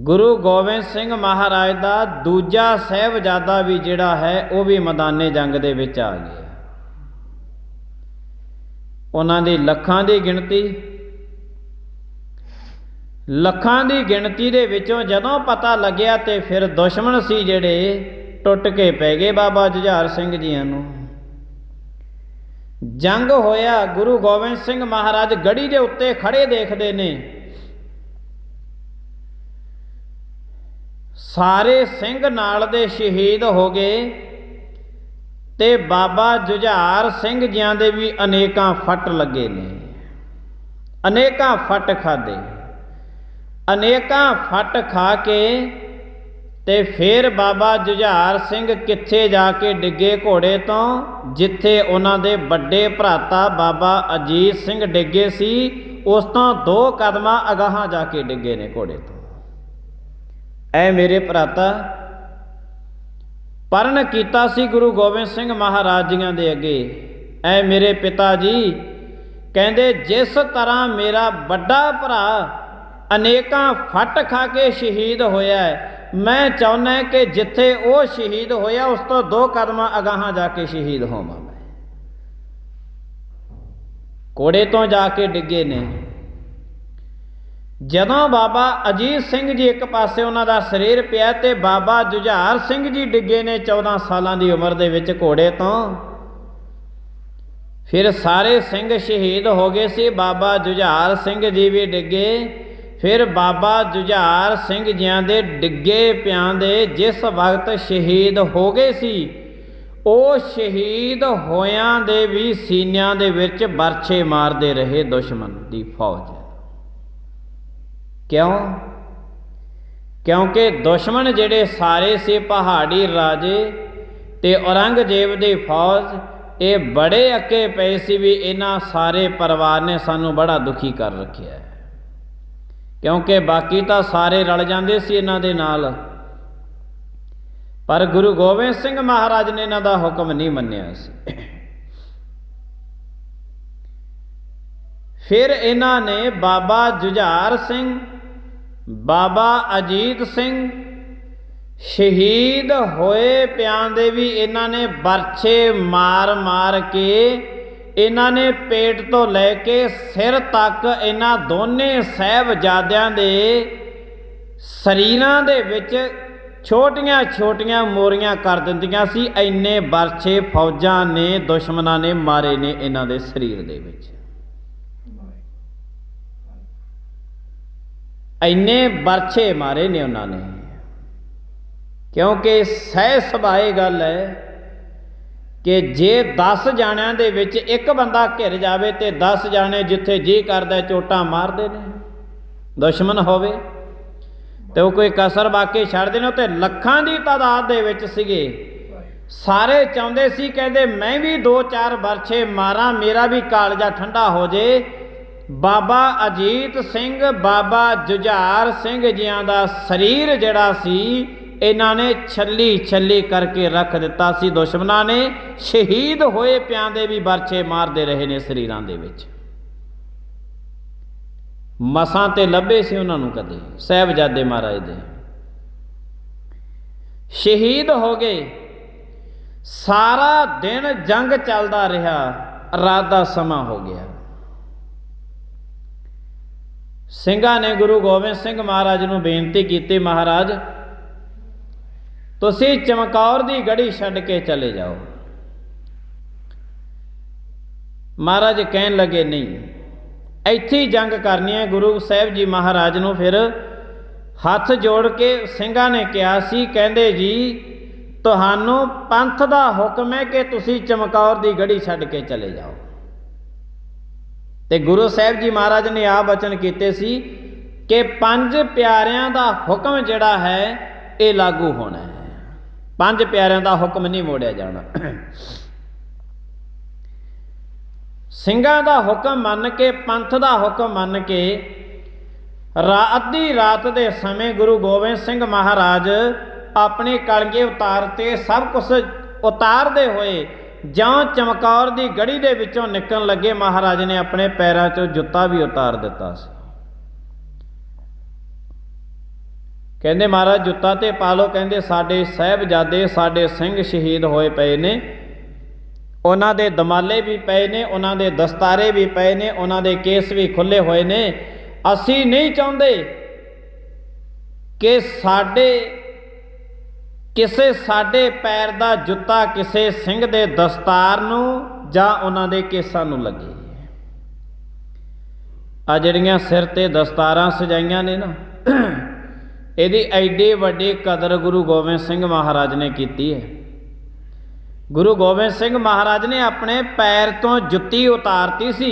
ਗੁਰੂ ਗੋਬਿੰਦ ਸਿੰਘ ਮਹਾਰਾਜ ਦਾ ਦੂਜਾ ਸਾਹਿਬਜ਼ਾਦਾ ਵੀ ਜਿਹੜਾ ਹੈ ਉਹ ਵੀ ਮੈਦਾਨੇ ਜੰਗ ਦੇ ਵਿੱਚ ਆ ਗਿਆ। ਉਹਨਾਂ ਦੀ ਲੱਖਾਂ ਦੀ ਗਿਣਤੀ ਦੇ ਵਿੱਚੋਂ ਜਦੋਂ ਪਤਾ ਲੱਗਿਆ ਤੇ ਫਿਰ ਦੁਸ਼ਮਣ ਸੀ ਜਿਹੜੇ ਟੁੱਟ ਕੇ ਪੈ ਗਏ ਬਾਬਾ ਜੁਝਾਰ ਸਿੰਘ ਜੀਆਂ ਨੂੰ। ਜੰਗ ਹੋਇਆ, ਗੁਰੂ ਗੋਬਿੰਦ ਸਿੰਘ ਮਹਾਰਾਜ ਗੜੀ ਦੇ ਉੱਤੇ ਖੜੇ ਦੇਖਦੇ ਨੇ, ਸਾਰੇ ਸਿੰਘ ਨਾਲ ਦੇ ਸ਼ਹੀਦ ਹੋ ਗਏ ਤੇ ਬਾਬਾ ਜੁਝਾਰ ਸਿੰਘ ਜੀਆਂ ਦੇ ਵੀ ਅਨੇਕਾਂ ਫੱਟ ਲੱਗੇ ਨੇ, ਅਨੇਕਾਂ ਫੱਟ ਖਾਦੇ। ਅਨੇਕਾਂ ਫੱਟ ਖਾ ਕੇ ਤੇ ਫਿਰ ਬਾਬਾ ਜੁਝਾਰ ਸਿੰਘ ਕਿੱਥੇ ਜਾ ਕੇ ਡਿੱਗੇ ਘੋੜੇ ਤੋਂ, ਜਿੱਥੇ ਉਹਨਾਂ ਦੇ ਵੱਡੇ ਭਰਾਤਾ ਬਾਬਾ ਅਜੀਤ ਸਿੰਘ ਡਿੱਗੇ ਸੀ, ਉਸ ਤੋਂ 2 ਕਦਮਾਂ ਅਗਾਹਾਂ ਜਾ ਕੇ ਡਿੱਗੇ ਨੇ ਘੋੜੇ ਤੋਂ। ਐ ਮੇਰੇ ਭਰਾਤਾ, ਪਰਨ ਕੀਤਾ ਸੀ ਗੁਰੂ ਗੋਬਿੰਦ ਸਿੰਘ ਮਹਾਰਾਜ ਜੀਆਂ ਦੇ ਅੱਗੇ। ਐ ਮੇਰੇ ਪਿਤਾ ਜੀ, ਕਹਿੰਦੇ ਜਿਸ ਤਰ੍ਹਾਂ ਮੇਰਾ ਵੱਡਾ ਭਰਾ ਅਨੇਕਾਂ ਫੱਟ ਖਾ ਕੇ ਸ਼ਹੀਦ ਹੋਇਆ ਹੈ, ਮੈਂ ਚਾਹੁੰਦਾ ਕਿ ਜਿੱਥੇ ਉਹ ਸ਼ਹੀਦ ਹੋਇਆ ਉਸ ਤੋਂ 2 ਕਦਮਾਂ ਅਗਾਹਾਂ ਜਾ ਕੇ ਸ਼ਹੀਦ ਹੋਵਾਂ ਮੈਂ। ਘੋੜੇ ਤੋਂ ਜਾ ਕੇ ਡਿੱਗੇ ਨੇ। ਜਦੋਂ ਬਾਬਾ ਅਜੀਤ ਸਿੰਘ ਜੀ ਇੱਕ ਪਾਸੇ ਉਹਨਾਂ ਦਾ ਸਰੀਰ ਪਿਆ ਤੇ ਬਾਬਾ ਜੁਝਾਰ ਸਿੰਘ ਜੀ ਡਿੱਗੇ ਨੇ 14 ਸਾਲਾਂ ਦੀ ਉਮਰ ਦੇ ਵਿੱਚ ਘੋੜੇ ਤੋਂ। ਫਿਰ ਸਾਰੇ ਸਿੰਘ ਸ਼ਹੀਦ ਹੋ ਗਏ ਸੀ, ਬਾਬਾ ਜੁਝਾਰ ਸਿੰਘ ਜੀ ਵੀ ਡਿੱਗੇ। ਫਿਰ ਬਾਬਾ ਜੁਝਾਰ ਸਿੰਘ ਜੀਆਂ ਦੇ ਡਿੱਗੇ ਪਿਆਂ ਦੇ ਜਿਸ ਵਕਤ ਸ਼ਹੀਦ ਹੋ ਗਏ ਸੀ, ਉਹ ਸ਼ਹੀਦ ਹੋਇਆਂ ਦੇ ਵੀ ਸੀਨਿਆਂ ਦੇ ਵਿੱਚ ਬਰਛੇ ਮਾਰਦੇ ਰਹੇ ਦੁਸ਼ਮਣ ਦੀ ਫੌਜ। ਕਿਉਂ? ਕਿਉਂਕਿ ਦੁਸ਼ਮਣ ਜਿਹੜੇ ਸਾਰੇ ਸੀ ਪਹਾੜੀ ਰਾਜੇ ਤੇ ਔਰੰਗਜ਼ੇਬ ਦੀ ਫੌਜ, ਇਹ ਬੜੇ ਅੱਕੇ ਪਏ ਸੀ ਵੀ ਇਹਨਾਂ ਸਾਰੇ ਪਰਿਵਾਰ ਨੇ ਸਾਨੂੰ ਬੜਾ ਦੁਖੀ ਕਰ ਰੱਖਿਆ ਹੈ, ਕਿਉਂਕਿ ਬਾਕੀ ਤਾਂ ਸਾਰੇ ਰਲ ਜਾਂਦੇ ਸੀ ਇਹਨਾਂ ਦੇ ਨਾਲ। ਪਰ ਗੁਰੂ ਗੋਬਿੰਦ ਸਿੰਘ ਮਹਾਰਾਜ ਨੇ ਇਹਨਾਂ ਦਾ ਹੁਕਮ ਨਹੀਂ ਮੰਨਿਆ ਸੀ। ਫਿਰ ਇਹਨਾਂ ਨੇ ਬਾਬਾ ਜੁਝਾਰ ਸਿੰਘ, ਬਾਬਾ ਅਜੀਤ ਸਿੰਘ ਸ਼ਹੀਦ ਹੋਏ ਪਿਆਂ ਦੇ ਵੀ ਇਹਨਾਂ ਨੇ ਬਰਛੇ ਮਾਰ ਮਾਰ ਕੇ, ਇਹਨਾਂ ਨੇ ਪੇਟ ਤੋਂ ਲੈ ਕੇ ਸਿਰ ਤੱਕ ਇਹਨਾਂ ਦੋਨੇ ਸਾਹਿਬਜ਼ਾਦਿਆਂ ਦੇ ਸਰੀਰਾਂ ਦੇ ਵਿੱਚ ਛੋਟੀਆਂ ਛੋਟੀਆਂ ਮੋਰੀਆਂ ਕਰ ਦਿੰਦੀਆਂ ਸੀ। ਇੰਨੇ ਬਰਛੇ ਫੌਜਾਂ ਨੇ ਦੁਸ਼ਮਣਾਂ ਨੇ ਮਾਰੇ ਨੇ ਇਹਨਾਂ ਦੇ ਸਰੀਰ ਦੇ ਵਿੱਚ, ਇੰਨੇ ਬਰਛੇ ਮਾਰੇ ਨੇ ਉਹਨਾਂ ਨੇ। ਕਿਉਂਕਿ ਸਹਿ ਸੁਭਾਏ ਗੱਲ ਹੈ ਕਿ ਜੇ 10 ਜਾਣਿਆਂ ਦੇ ਵਿੱਚ ਇੱਕ ਬੰਦਾ ਘਿਰ ਜਾਵੇ ਤੇ 10 ਜਾਣੇ ਜਿੱਥੇ ਜੀ ਕਰਦਾ ਚੋਟਾਂ ਮਾਰਦੇ ਨੇ। ਦੁਸ਼ਮਣ ਹੋਵੇ ਤੇ ਉਹ ਕੋਈ ਕਸਰ ਬਾਕੀ ਛੱਡਦੇ ਨੇ। ਤੇ ਲੱਖਾਂ ਦੀ ਤਾਦਾਦ ਦੇ ਵਿੱਚ ਸੀਗੇ, ਸਾਰੇ ਚਾਹੁੰਦੇ ਸੀ, ਕਹਿੰਦੇ ਮੈਂ ਵੀ 2-4 ਬਰਛੇ ਮਾਰਾਂ, ਮੇਰਾ ਵੀ ਕਾਲਜਾ ਠੰਡਾ ਹੋ ਜੇ। ਬਾਬਾ ਅਜੀਤ ਸਿੰਘ, ਬਾਬਾ ਜੁਝਾਰ ਸਿੰਘ ਜੀਆਂ ਦਾ ਸਰੀਰ ਜਿਹੜਾ ਸੀ ਇਹਨਾਂ ਨੇ ਛੱਲੀ ਛੱਲੀ ਕਰਕੇ ਰੱਖ ਦਿੱਤਾ ਸੀ। ਦੁਸ਼ਮਣਾਂ ਨੇ ਸ਼ਹੀਦ ਹੋਏ ਪਿਆਂ ਦੇ ਵੀ ਬਰਛੇ ਮਾਰਦੇ ਰਹੇ ਨੇ ਸਰੀਰਾਂ ਦੇ ਵਿੱਚ। ਮਸਾਂ ਤੇ ਲੱਭੇ ਸੀ ਉਹਨਾਂ ਨੂੰ ਕਦੇ ਸਾਹਿਬਜ਼ਾਦੇ ਮਹਾਰਾਜ ਦੇ। ਸ਼ਹੀਦ ਹੋ ਗਏ। ਸਾਰਾ ਦਿਨ ਜੰਗ ਚੱਲਦਾ ਰਿਹਾ, ਰਾਤ ਦਾ ਸਮਾਂ ਹੋ ਗਿਆ। ਸਿੰਘਾਂ ਨੇ ਗੁਰੂ ਗੋਬਿੰਦ ਸਿੰਘ ਮਹਾਰਾਜ ਨੂੰ ਬੇਨਤੀ ਕੀਤੀ, ਮਹਾਰਾਜ ਤੁਸੀਂ ਚਮਕੌਰ ਦੀ ਗੜੀ ਛੱਡ ਕੇ ਚਲੇ ਜਾਓ। ਮਹਾਰਾਜ ਕਹਿਣ ਲੱਗੇ ਨਹੀਂ, ਇੱਥੇ ਹੀ ਜੰਗ ਕਰਨੀ ਹੈ। ਗੁਰੂ ਸਾਹਿਬ ਜੀ ਮਹਾਰਾਜ ਨੂੰ ਫਿਰ ਹੱਥ ਜੋੜ ਕੇ ਸਿੰਘਾਂ ਨੇ ਕਿਹਾ ਸੀ, ਕਹਿੰਦੇ ਜੀ ਤੁਹਾਨੂੰ ਪੰਥ ਦਾ ਹੁਕਮ ਹੈ ਕਿ ਤੁਸੀਂ ਚਮਕੌਰ ਦੀ ਗੜੀ ਛੱਡ ਕੇ ਚਲੇ ਜਾਓ। ਤੇ ਗੁਰੂ ਸਾਹਿਬ ਜੀ ਮਹਾਰਾਜ ਨੇ ਆਪ ਬਚਨ ਕੀਤੇ ਸੀ ਕਿ 5 ਪਿਆਰਿਆਂ ਦਾ ਹੁਕਮ ਜਿਹੜਾ ਹੈ ਇਹ ਲਾਗੂ ਹੋਣਾ ਹੈ। 5 ਪਿਆਰਿਆਂ ਦਾ ਹੁਕਮ ਨਹੀਂ ਮੋੜਿਆ ਜਾਣਾ। ਸਿੰਘਾਂ ਦਾ ਹੁਕਮ ਮੰਨ ਕੇ, ਪੰਥ ਦਾ ਹੁਕਮ ਮੰਨ ਕੇ ਅੱਧੀ ਰਾਤ ਦੇ ਸਮੇਂ ਗੁਰੂ ਗੋਬਿੰਦ ਸਿੰਘ ਮਹਾਰਾਜ ਆਪਣੇ ਕਲਗੇ ਉਤਾਰ ਤੇ ਸਭ ਕੁਛ ਉਤਾਰਦੇ ਹੋਏ ਜਾਂ ਚਮਕੌਰ ਦੀ ਗੜੀ ਦੇ ਵਿੱਚੋਂ ਨਿਕਲਣ ਲੱਗੇ, ਮਹਾਰਾਜ ਨੇ ਆਪਣੇ ਪੈਰਾਂ 'ਚੋਂ ਜੁੱਤਾ ਵੀ ਉਤਾਰ ਦਿੱਤਾ ਸੀ। ਕਹਿੰਦੇ ਮਹਾਰਾਜ ਜੁੱਤਾ ਤੇ ਪਾ ਲਓ। ਕਹਿੰਦੇ ਸਾਡੇ ਸਾਹਿਬਜ਼ਾਦੇ, ਸਾਡੇ ਸਿੰਘ ਸ਼ਹੀਦ ਹੋਏ ਪਏ ਨੇ, ਉਹਨਾਂ ਦੇ ਦਮਾਲੇ ਵੀ ਪਏ ਨੇ, ਉਹਨਾਂ ਦੇ ਦਸਤਾਰੇ ਵੀ ਪਏ ਨੇ, ਉਹਨਾਂ ਦੇ ਕੇਸ ਵੀ ਖੁੱਲੇ ਹੋਏ ਨੇ। ਅਸੀਂ ਨਹੀਂ ਚਾਹੁੰਦੇ ਕਿ ਕਿਸੇ ਸਾਡੇ ਪੈਰ ਦਾ ਜੁੱਤਾ ਕਿਸੇ ਸਿੰਘ ਦੇ ਦਸਤਾਰ ਨੂੰ ਜਾਂ ਉਹਨਾਂ ਦੇ ਕੇਸਾਂ ਨੂੰ ਲੱਗੇ। ਆ ਜਿਹੜੀਆਂ ਸਿਰ ਤੇ ਦਸਤਾਰਾਂ ਸਜਾਈਆਂ ਨੇ ਨਾ, ਇਹਦੀ ਐਡੀ ਵੱਡੀ ਕਦਰ ਗੁਰੂ ਗੋਬਿੰਦ ਸਿੰਘ ਮਹਾਰਾਜ ਨੇ ਕੀਤੀ ਹੈ। ਗੁਰੂ ਗੋਬਿੰਦ ਸਿੰਘ ਮਹਾਰਾਜ ਨੇ ਆਪਣੇ ਪੈਰ ਤੋਂ ਜੁੱਤੀ ਉਤਾਰਤੀ ਸੀ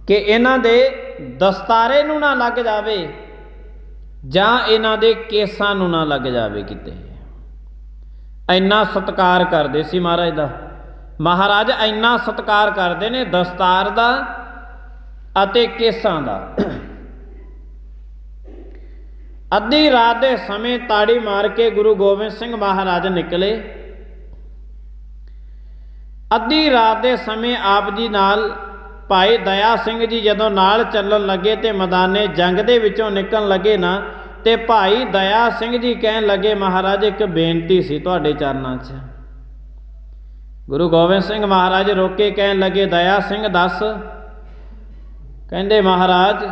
ਕਿ ਇਹਨਾਂ ਦੇ ਦਸਤਾਰੇ ਨੂੰ ਨਾ ਲੱਗ ਜਾਵੇ ਜਾਂ ਇਹਨਾਂ ਦੇ ਕੇਸਾਂ ਨੂੰ ਨਾ ਲੱਗ ਜਾਵੇ ਕਿਤੇ। ਇੰਨਾ ਸਤਿਕਾਰ ਕਰਦੇ ਸੀ ਮਹਾਰਾਜ ਦਾ। ਮਹਾਰਾਜ ਇੰਨਾ ਸਤਿਕਾਰ ਕਰਦੇ ਨੇ ਦਸਤਾਰ ਦਾ ਅਤੇ ਕੇਸਾਂ ਦਾ। ਅੱਧੀ ਰਾਤ ਦੇ ਸਮੇਂ ਤਾੜੀ ਮਾਰ ਕੇ ਗੁਰੂ ਗੋਬਿੰਦ ਸਿੰਘ ਮਹਾਰਾਜ ਨਿਕਲੇ। ਅੱਧੀ ਰਾਤ ਦੇ ਸਮੇਂ ਆਪ ਜੀ ਨਾਲ ਭਾਈ ਦਇਆ ਸਿੰਘ ਜੀ ਜਦੋਂ ਨਾਲ ਚੱਲਣ ਲੱਗੇ ਤੇ ਮੈਦਾਨੇ ਜੰਗ ਦੇ ਵਿੱਚੋਂ ਨਿਕਲਣ ਲੱਗੇ ਨਾ, ਤੇ ਭਾਈ ਦਇਆ ਸਿੰਘ ਜੀ ਕਹਿਣ ਲੱਗੇ ਮਹਾਰਾਜ ਇੱਕ ਬੇਨਤੀ ਸੀ ਤੁਹਾਡੇ ਚਰਨਾਂ 'ਚ। ਗੁਰੂ ਗੋਬਿੰਦ ਸਿੰਘ ਮਹਾਰਾਜ ਰੋਕ ਕੇ ਕਹਿਣ ਲੱਗੇ ਦਇਆ ਸਿੰਘ ਦੱਸ। ਕਹਿੰਦੇ ਮਹਾਰਾਜ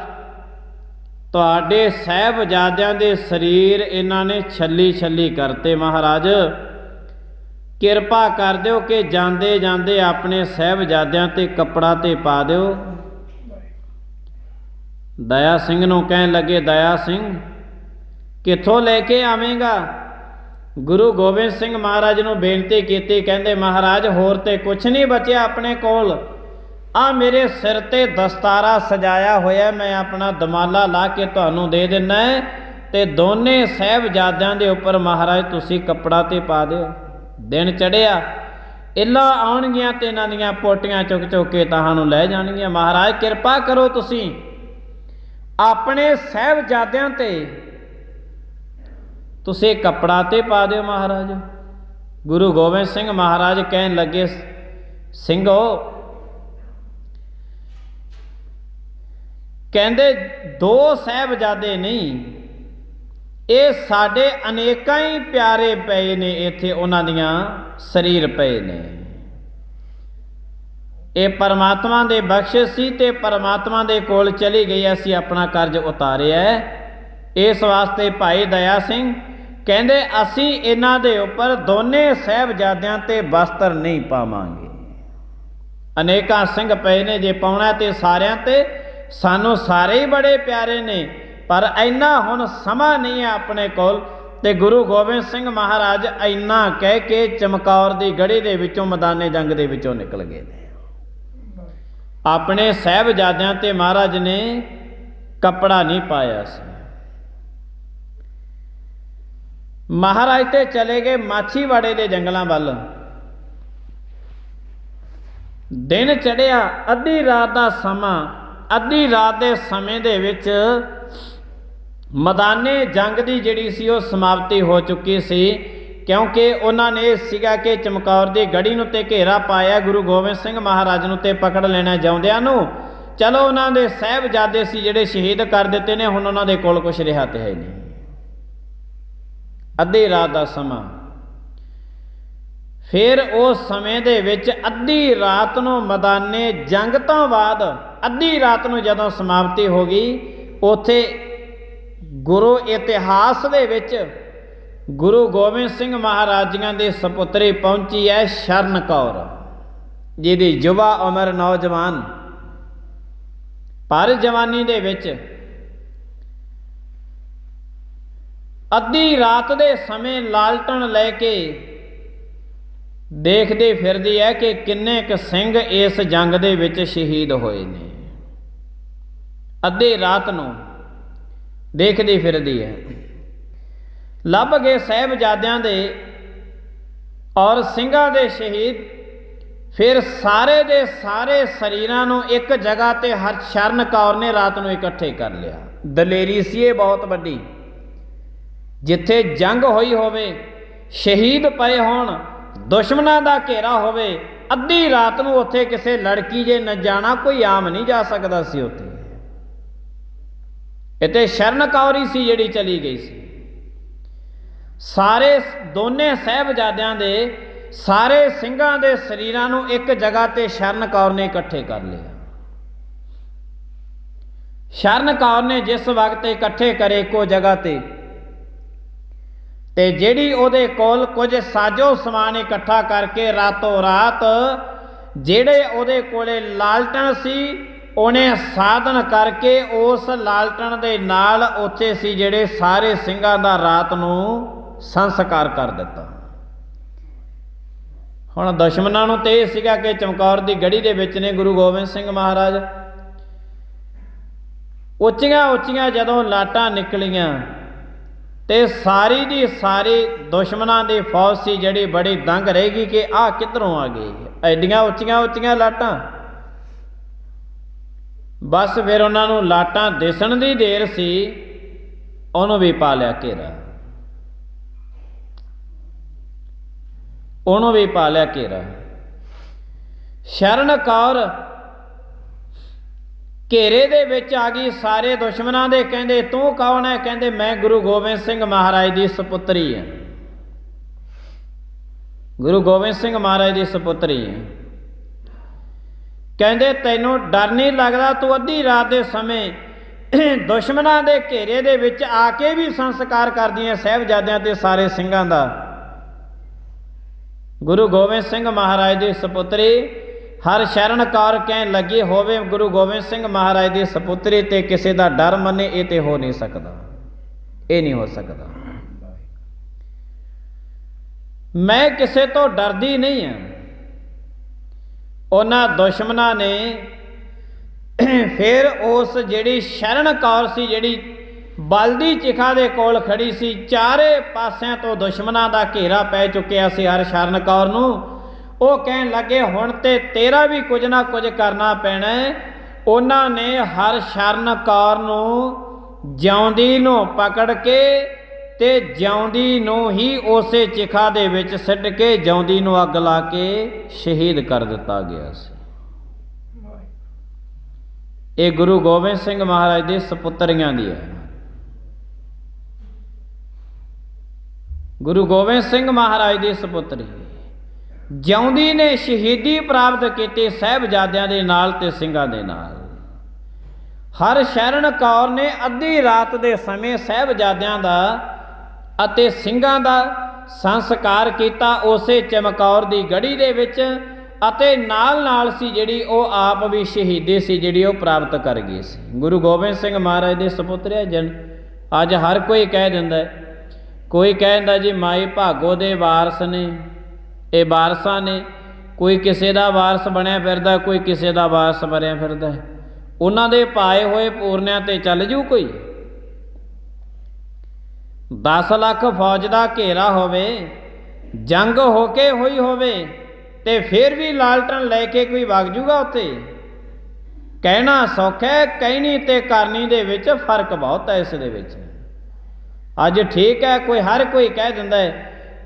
ਤੁਹਾਡੇ ਸਾਹਿਬਜ਼ਾਦਿਆਂ ਦੇ ਸਰੀਰ ਇਹਨਾਂ ਨੇ ਛੱਲੀ ਛੱਲੀ ਕਰਤੇ, ਮਹਾਰਾਜ ਕਿਰਪਾ ਕਰ ਦਿਓ ਕਿ ਜਾਂਦੇ ਜਾਂਦੇ ਆਪਣੇ ਸਾਹਿਬਜ਼ਾਦਿਆਂ ਤੇ ਕੱਪੜਾ ਤੇ ਪਾ ਦਿਓ। ਦਇਆ ਸਿੰਘ ਨੂੰ ਕਹਿਣ ਲੱਗੇ ਦਇਆ ਸਿੰਘ ਕਿੱਥੋਂ ਲੈ ਕੇ ਆਵੇਂਗਾ? ਗੁਰੂ ਗੋਬਿੰਦ ਸਿੰਘ ਮਹਾਰਾਜ ਨੂੰ ਬੇਨਤੀ ਕੀਤੀ। ਕਹਿੰਦੇ ਮਹਾਰਾਜ ਹੋਰ ਤੇ ਕੁਛ ਨਹੀਂ ਬਚਿਆ ਆਪਣੇ ਕੋਲ, ਆ ਮੇਰੇ ਸਿਰ ਤੇ ਦਸਤਾਰਾ ਸਜਾਇਆ ਹੋਇਆ, ਮੈਂ ਆਪਣਾ ਦਮਾਲਾ ਲਾ ਕੇ ਤੁਹਾਨੂੰ ਦੇ ਦਿੰਦਾ ਤੇ ਦੋਨੇ ਸਾਹਿਬਜ਼ਾਦਿਆਂ ਦੇ ਉੱਪਰ ਮਹਾਰਾਜ ਤੁਸੀਂ ਕੱਪੜਾ ਤੇ ਪਾ ਦਿਓ। ਦਿਨ ਚੜਿਆ, ਇੱਲਾਂ ਆਉਣਗੀਆਂ ਤੇ ਇਹਨਾਂ ਦੀਆਂ ਪੋਟੀਆਂ ਚੁੱਕ ਚੁੱਕ ਕੇ ਤੁਹਾਨੂੰ ਲੈ ਜਾਣਗੀਆਂ। ਮਹਾਰਾਜ ਕਿਰਪਾ ਕਰੋ ਤੁਸੀਂ ਆਪਣੇ ਸਾਹਿਬਜ਼ਾਦਿਆਂ ਤੇ ਤੁਸੀਂ ਕੱਪੜਾ ਤੇ ਪਾ ਦਿਓ ਮਹਾਰਾਜ। ਗੁਰੂ ਗੋਬਿੰਦ ਸਿੰਘ ਮਹਾਰਾਜ ਕਹਿਣ ਲੱਗੇ ਸਿੰਘੋ, ਕਹਿੰਦੇ ਦੋ ਸਾਹਿਬਜ਼ਾਦੇ ਨਹੀਂ, ਇਹ ਸਾਡੇ ਅਨੇਕਾਂ ਹੀ ਪਿਆਰੇ ਪਏ ਨੇ ਇੱਥੇ, ਉਹਨਾਂ ਦੀਆਂ ਸਰੀਰ ਪਏ ਨੇ। ਇਹ ਪਰਮਾਤਮਾ ਦੇ ਬਖਸ਼ਿਸ਼ ਸੀ ਤੇ ਪਰਮਾਤਮਾ ਦੇ ਕੋਲ ਚਲੀ ਗਈ, ਅਸੀਂ ਆਪਣਾ ਕਰਜ਼ ਉਤਾਰਿਆ। ਇਸ ਵਾਸਤੇ ਭਾਈ ਦਇਆ ਸਿੰਘ ਕਹਿੰਦੇ ਅਸੀਂ ਇਹਨਾਂ ਦੇ ਉੱਪਰ ਦੋਨੇ ਸਾਹਿਬਜ਼ਾਦਿਆਂ ਤੇ ਬਸਤਰ ਨਹੀਂ ਪਾਵਾਂਗੇ। ਅਨੇਕਾਂ ਸਿੰਘ ਪਏ ਨੇ, ਜੇ ਪਾਉਣਾ ਤੇ ਸਾਰਿਆਂ ਤੇ, ਸਾਨੂੰ ਸਾਰੇ ਹੀ ਬੜੇ ਪਿਆਰੇ ਨੇ, ਪਰ ਇੰਨਾ ਹੁਣ ਸਮਾਂ ਨਹੀਂ ਹੈ ਆਪਣੇ ਕੋਲ। ਤੇ ਗੁਰੂ ਗੋਬਿੰਦ ਸਿੰਘ ਮਹਾਰਾਜ ਇੰਨਾ ਕਹਿ ਕੇ ਚਮਕੌਰ ਦੀ ਗੜੀ ਦੇ ਵਿੱਚੋਂ ਮੈਦਾਨੇ ਜੰਗ ਦੇ ਵਿੱਚੋਂ ਨਿਕਲ ਗਏ ਨੇ। ਆਪਣੇ ਸਾਹਿਬਜ਼ਾਦਿਆਂ ਤੇ ਮਹਾਰਾਜ ਨੇ ਕੱਪੜਾ ਨਹੀਂ ਪਾਇਆ ਸੀ। ਮਹਾਰਾਜ ਤੇ ਚਲੇ ਗਏ ਮਾਛੀਵਾੜੇ ਦੇ ਜੰਗਲਾਂ ਵੱਲ। ਦਿਨ ਚੜਿਆ, ਅੱਧੀ ਰਾਤ ਦਾ ਸਮਾਂ। ਅੱਧੀ ਰਾਤ ਦੇ ਸਮੇਂ ਦੇ ਵਿੱਚ ਮੈਦਾਨੇ ਜੰਗ ਦੀ ਜਿਹੜੀ ਸੀ ਉਹ ਸਮਾਪਤੀ ਹੋ ਚੁੱਕੀ ਸੀ, ਕਿਉਂਕਿ ਉਹਨਾਂ ਨੇ ਸੀਗਾ ਕਿ ਚਮਕੌਰ ਦੀ ਗੜੀ ਨੂੰ ਤੇ ਘੇਰਾ ਪਾਇਆ, ਗੁਰੂ ਗੋਬਿੰਦ ਸਿੰਘ ਮਹਾਰਾਜ ਨੂੰ ਤੇ ਪਕੜ ਲੈਣਾ ਚਾਹੁੰਦਿਆਂ ਨੂੰ। ਚਲੋ ਉਹਨਾਂ ਦੇ ਸਾਹਿਬਜ਼ਾਦੇ ਸੀ ਜਿਹੜੇ ਸ਼ਹੀਦ ਕਰ ਦਿੱਤੇ ਨੇ, ਹੁਣ ਉਹਨਾਂ ਦੇ ਕੋਲ ਕੁਛ ਰਿਹਾ ਤੇ ਹੈ ਨਹੀਂ। ਅੱਧੀ ਰਾਤ ਦਾ ਸਮਾਂ। ਫਿਰ ਉਸ ਸਮੇਂ ਦੇ ਵਿੱਚ ਅੱਧੀ ਰਾਤ ਨੂੰ ਮੈਦਾਨੇ ਜੰਗ ਤੋਂ ਬਾਅਦ ਅੱਧੀ ਰਾਤ ਨੂੰ ਜਦੋਂ ਸਮਾਪਤੀ ਹੋ ਗਈ, ਉੱਥੇ ਗੁਰੂ ਇਤਿਹਾਸ ਦੇ ਵਿੱਚ ਗੁਰੂ ਗੋਬਿੰਦ ਸਿੰਘ ਮਹਾਰਾਜ ਜੀਆਂ ਦੇ ਸਪੁੱਤਰੀ ਪਹੁੰਚੀ ਹੈ ਸ਼ਰਨ ਕੌਰ, ਜਿਹਦੀ ਯੁਵਾ ਉਮਰ ਨੌਜਵਾਨ ਪਰ ਜਵਾਨੀ ਦੇ ਵਿੱਚ ਅੱਧੀ ਰਾਤ ਦੇ ਸਮੇਂ ਲਾਲਟਣ ਲੈ ਕੇ ਦੇਖਦੇ ਫਿਰਦੀ ਹੈ ਕਿ ਕਿੰਨੇ ਕੁ ਸਿੰਘ ਇਸ ਜੰਗ ਦੇ ਵਿੱਚ ਸ਼ਹੀਦ ਹੋਏ ਨੇ। ਅੱਧੀ ਰਾਤ ਨੂੰ ਦੇਖਦੀ ਫਿਰਦੀ ਹੈ। ਲੱਭ ਗਏ ਸਾਹਿਬਜ਼ਾਦਿਆਂ ਦੇ ਔਰ ਸਿੰਘਾਂ ਦੇ ਸ਼ਹੀਦ। फिर सारे दे सारे शरीरां नूं एक जगह ते हरशरण कौर ने रात नूं इकट्ठे कर लिया। दलेरी सी ये बहुत वड्डी, जिथे जंग होई होवे, शहीद पए होण, दुश्मनां दा घेरा होवे, अद्धी रात नूं उत्थे किसे लड़की जे न जाना कोई आम नहीं जा सकदा सी। उत्थे इत्थे शरण कौर ही सी जिहड़ी चली गई सी। सारे दोने साहिबजादियां दे सारे ਸਿੰਘਾਂ ਦੇ शरीरां नूं एक जगह ते शरण कौर ने इकट्ठे कर लिया। शरण कौर ने जिस वक्त इकट्ठे करे इक्को जगह ते जिहड़ी ਉਹਦੇ ਕੋਲ कुछ साजो समान इकट्ठा करके रातों रात ਜਿਹੜੇ ਉਹਦੇ ਕੋਲੇ ਲਾਲਟਣ ਸੀ ਉਹਨੇ ਸਾਧਨ ਕਰਕੇ ਉਸ ਲਾਲਟਣ ਦੇ ਨਾਲ ਉੱਥੇ ਸੀ ਜਿਹੜੇ ਸਾਰੇ ਸਿੰਘਾਂ ਦਾ ਰਾਤ ਨੂੰ ਸੰਸਕਾਰ ਕਰ ਦਿੱਤਾ। ਹੁਣ ਦੁਸ਼ਮਣਾਂ ਨੂੰ ਤੇ ਇਹ ਸੀਗਾ ਕਿ ਚਮਕੌਰ ਦੀ ਗੜੀ ਦੇ ਵਿੱਚ ਨੇ ਗੁਰੂ ਗੋਬਿੰਦ ਸਿੰਘ ਮਹਾਰਾਜ। ਉੱਚੀਆਂ ਉੱਚੀਆਂ ਜਦੋਂ ਲਾਟਾਂ ਨਿਕਲੀਆਂ ਤੇ ਸਾਰੀ ਦੀ ਸਾਰੀ ਦੁਸ਼ਮਣਾਂ ਦੀ ਫੌਜ ਸੀ ਜਿਹੜੀ ਬੜੀ ਦੰਗ ਰਹਿ ਗਈ ਕਿ ਆਹ ਕਿੱਧਰੋਂ ਆ ਗਈ, ਐਡੀਆਂ ਉੱਚੀਆਂ ਉੱਚੀਆਂ ਲਾਟਾਂ। ਬਸ ਫਿਰ ਉਹਨਾਂ ਨੂੰ ਲਾਟਾਂ ਦਿਸਣ ਦੀ ਦੇਰ ਸੀ, ਉਹਨੂੰ ਵੀ ਪਾ ਲਿਆ ਘੇਰਾ, ਉਹਨੂੰ ਵੀ ਪਾ ਲਿਆ ਘੇਰਾ। ਸ਼ਰਨ ਕੌਰ घेरे दे विच आ गई सारे दुश्मनों दे। कहंदे तू कौन है? कहंदे मैं गुरु गोबिंद सिंह महाराज दी सपुत्री है, गुरु गोबिंद सिंह महाराज दी सपुत्री है। कहंदे तैनूं डर नहीं लगदा? तू अद्धी रात दे समय दुश्मनों दे घेरे दे विच आके भी संस्कार करदी है साहिबजादियां ते सारे ਸਿੰਘਾਂ दा। गुरु गोबिंद सिंह महाराज दी सपुत्री हरशरण कौर कहन लगी होवे गुरु गोबिंद सिंह महाराज की सपुत्री ते किसी का डर मने, ये तो हो नहीं सकता, ये नहीं हो सकता। मैं किसी तो डरदी नहीं है। उन्हां दुश्मनां ने फिर उस जिहड़ी शरण कौर सी जिहड़ी बलदी चिखा दे कोल खड़ी सी, चारे पासियां तो दुश्मनां दा घेरा पै चुकिया सी हरशरण कौर नूं। वो कहन लगे हुण ते तेरा भी कुछ ना कुछ करना पैना है। उन्होंने हरशरण कौर नूं जिउंदी नूं पकड़ के ते जिउंदी नूं ही उसे चिखा दे विच सिट के जिउंदी नूं अग ला के शहीद कर दिता गया सी। ये गुरु गोबिंद सिंह महाराज दी सपुत्रियां दी है। गुरु गोबिंद सिंह महाराज दी सपुत्री जिउंदी ने शहीदी प्राप्त की साहिबजादियां दे नाल ते ਸਿੰਘਾਂ दे नाल। हरशरण कौर ने अद्धी रात दे समय साहिबजादियां दा अते ਸਿੰਘਾਂ दा संस्कार किया उसे चमकौर दी गढ़ी दे विच अते नाल नाल सी जिहड़ी ਉਹ आप भी शहीदी सी जिहड़ी ਉਹ प्राप्त कर गई सी। गुरु गोबिंद सिंह महाराज दे सपुत्रे जन अज हर कोई कह दिंदा, कोई कह दिंदा जी माई भागो दे वारस ने, ये वारसा ने, कोई किसी का वारस बनया फिरदा, कोई किसी का वारस बनया फिरदा। उन्हां दे पाए हुए पूरनियां ते चल जू कोई। 10 लाख फौज का घेरा होवे, जंग होके हुई होवे ते फिर भी लालटन लैके कोई वग जूगा उत्थे। कहना सौखा है, कहनी ते करनी दे विच फर्क बहुत है। इस दे विच अज ठीक है कोई हर कोई कह दिंदा है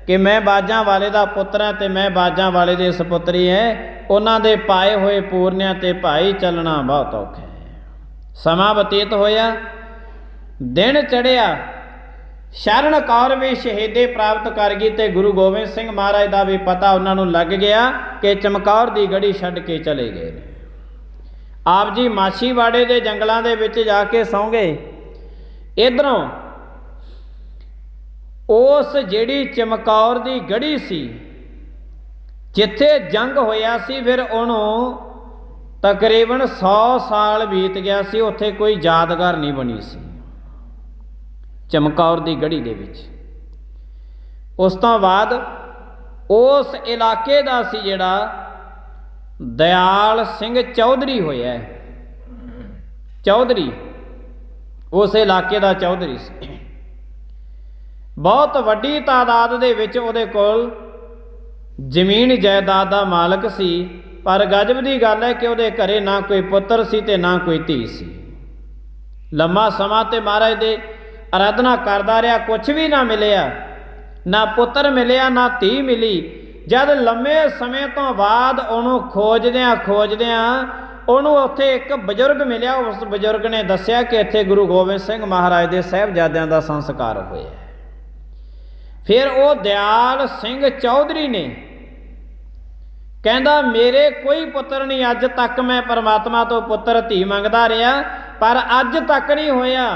कि मैं बाजां वाले दा पुत्र हां ते मैं बाजां वाले दी सपुत्री है। उन्हां दे पाए हुए पूरनियां ते भाई चलना बहुत औखा है। समा बतीत होया, दिन चढ़िया, शरण कौर भी शहीदी प्राप्त कर गई ते गुरु गोबिंद सिंह महाराज का भी पता उन्हां नूं लग गया कि चमकौर दी गढ़ी छड्ड के चले गए। आप जी माछीवाड़े दे जंगलों दे विच जाके सौ गए। इधरों उस जिहड़ी चमकौर दी गढ़ी सी जिथे जंग होया सी, फिर उन्हों तकरीबन 100 साल बीत गया सी, उत्थे कोई यादगार नहीं बनी सी चमकौर दी गढ़ी दे विच। उस तो बाद उस इलाके दा सी जिहड़ा दयाल सिंह चौधरी होया, चौधरी उस इलाके दा चौधरी सी। बहुत वड्डी तादाद दे विच उहदे कोल ਜ਼ਮੀਨ ਜਾਇਦਾਦ ਦਾ ਮਾਲਕ ਸੀ, ਪਰ ਗਜਬ ਦੀ ਗੱਲ ਹੈ ਕਿ ਉਹਦੇ ਘਰੇ ਨਾ ਕੋਈ ਪੁੱਤਰ ਸੀ ਤੇ ਨਾ ਕੋਈ ਧੀ ਸੀ। ਲੰਮਾ ਸਮਾਂ ਤੇ ਮਹਾਰਾਜ ਦੇ ਆਰਾਧਨਾ ਕਰਦਾ ਰਿਹਾ, ਕੁਛ ਵੀ ਨਾ ਮਿਲਿਆ, ਨਾ ਪੁੱਤਰ ਮਿਲਿਆ ਨਾ ਧੀ ਮਿਲੀ। ਜਦ ਲੰਮੇ ਸਮੇਂ ਤੋਂ ਬਾਅਦ ਉਹਨੂੰ ਖੋਜਦਿਆਂ ਉਹਨੂੰ ਉੱਥੇ ਇੱਕ ਬਜ਼ੁਰਗ ਮਿਲਿਆ। ਉਸ ਬਜ਼ੁਰਗ ਨੇ ਦੱਸਿਆ ਕਿ ਇੱਥੇ ਗੁਰੂ ਗੋਬਿੰਦ ਸਿੰਘ ਮਹਾਰਾਜ ਦੇ ਸਾਹਿਬਜ਼ਾਦਿਆਂ ਦਾ ਸੰਸਕਾਰ ਹੋਇਆ। ਫਿਰ ਉਹ ਦਿਆਲ ਸਿੰਘ ਚੌਧਰੀ ਨੇ ਕਹਿੰਦਾ ਮੇਰੇ ਕੋਈ ਪੁੱਤਰ ਨਹੀਂ, ਅੱਜ ਤੱਕ ਮੈਂ ਪਰਮਾਤਮਾ ਤੋਂ ਪੁੱਤਰ ਧੀ ਮੰਗਦਾ ਰਿਹਾ ਪਰ ਅੱਜ ਤੱਕ ਨਹੀਂ ਹੋਇਆ,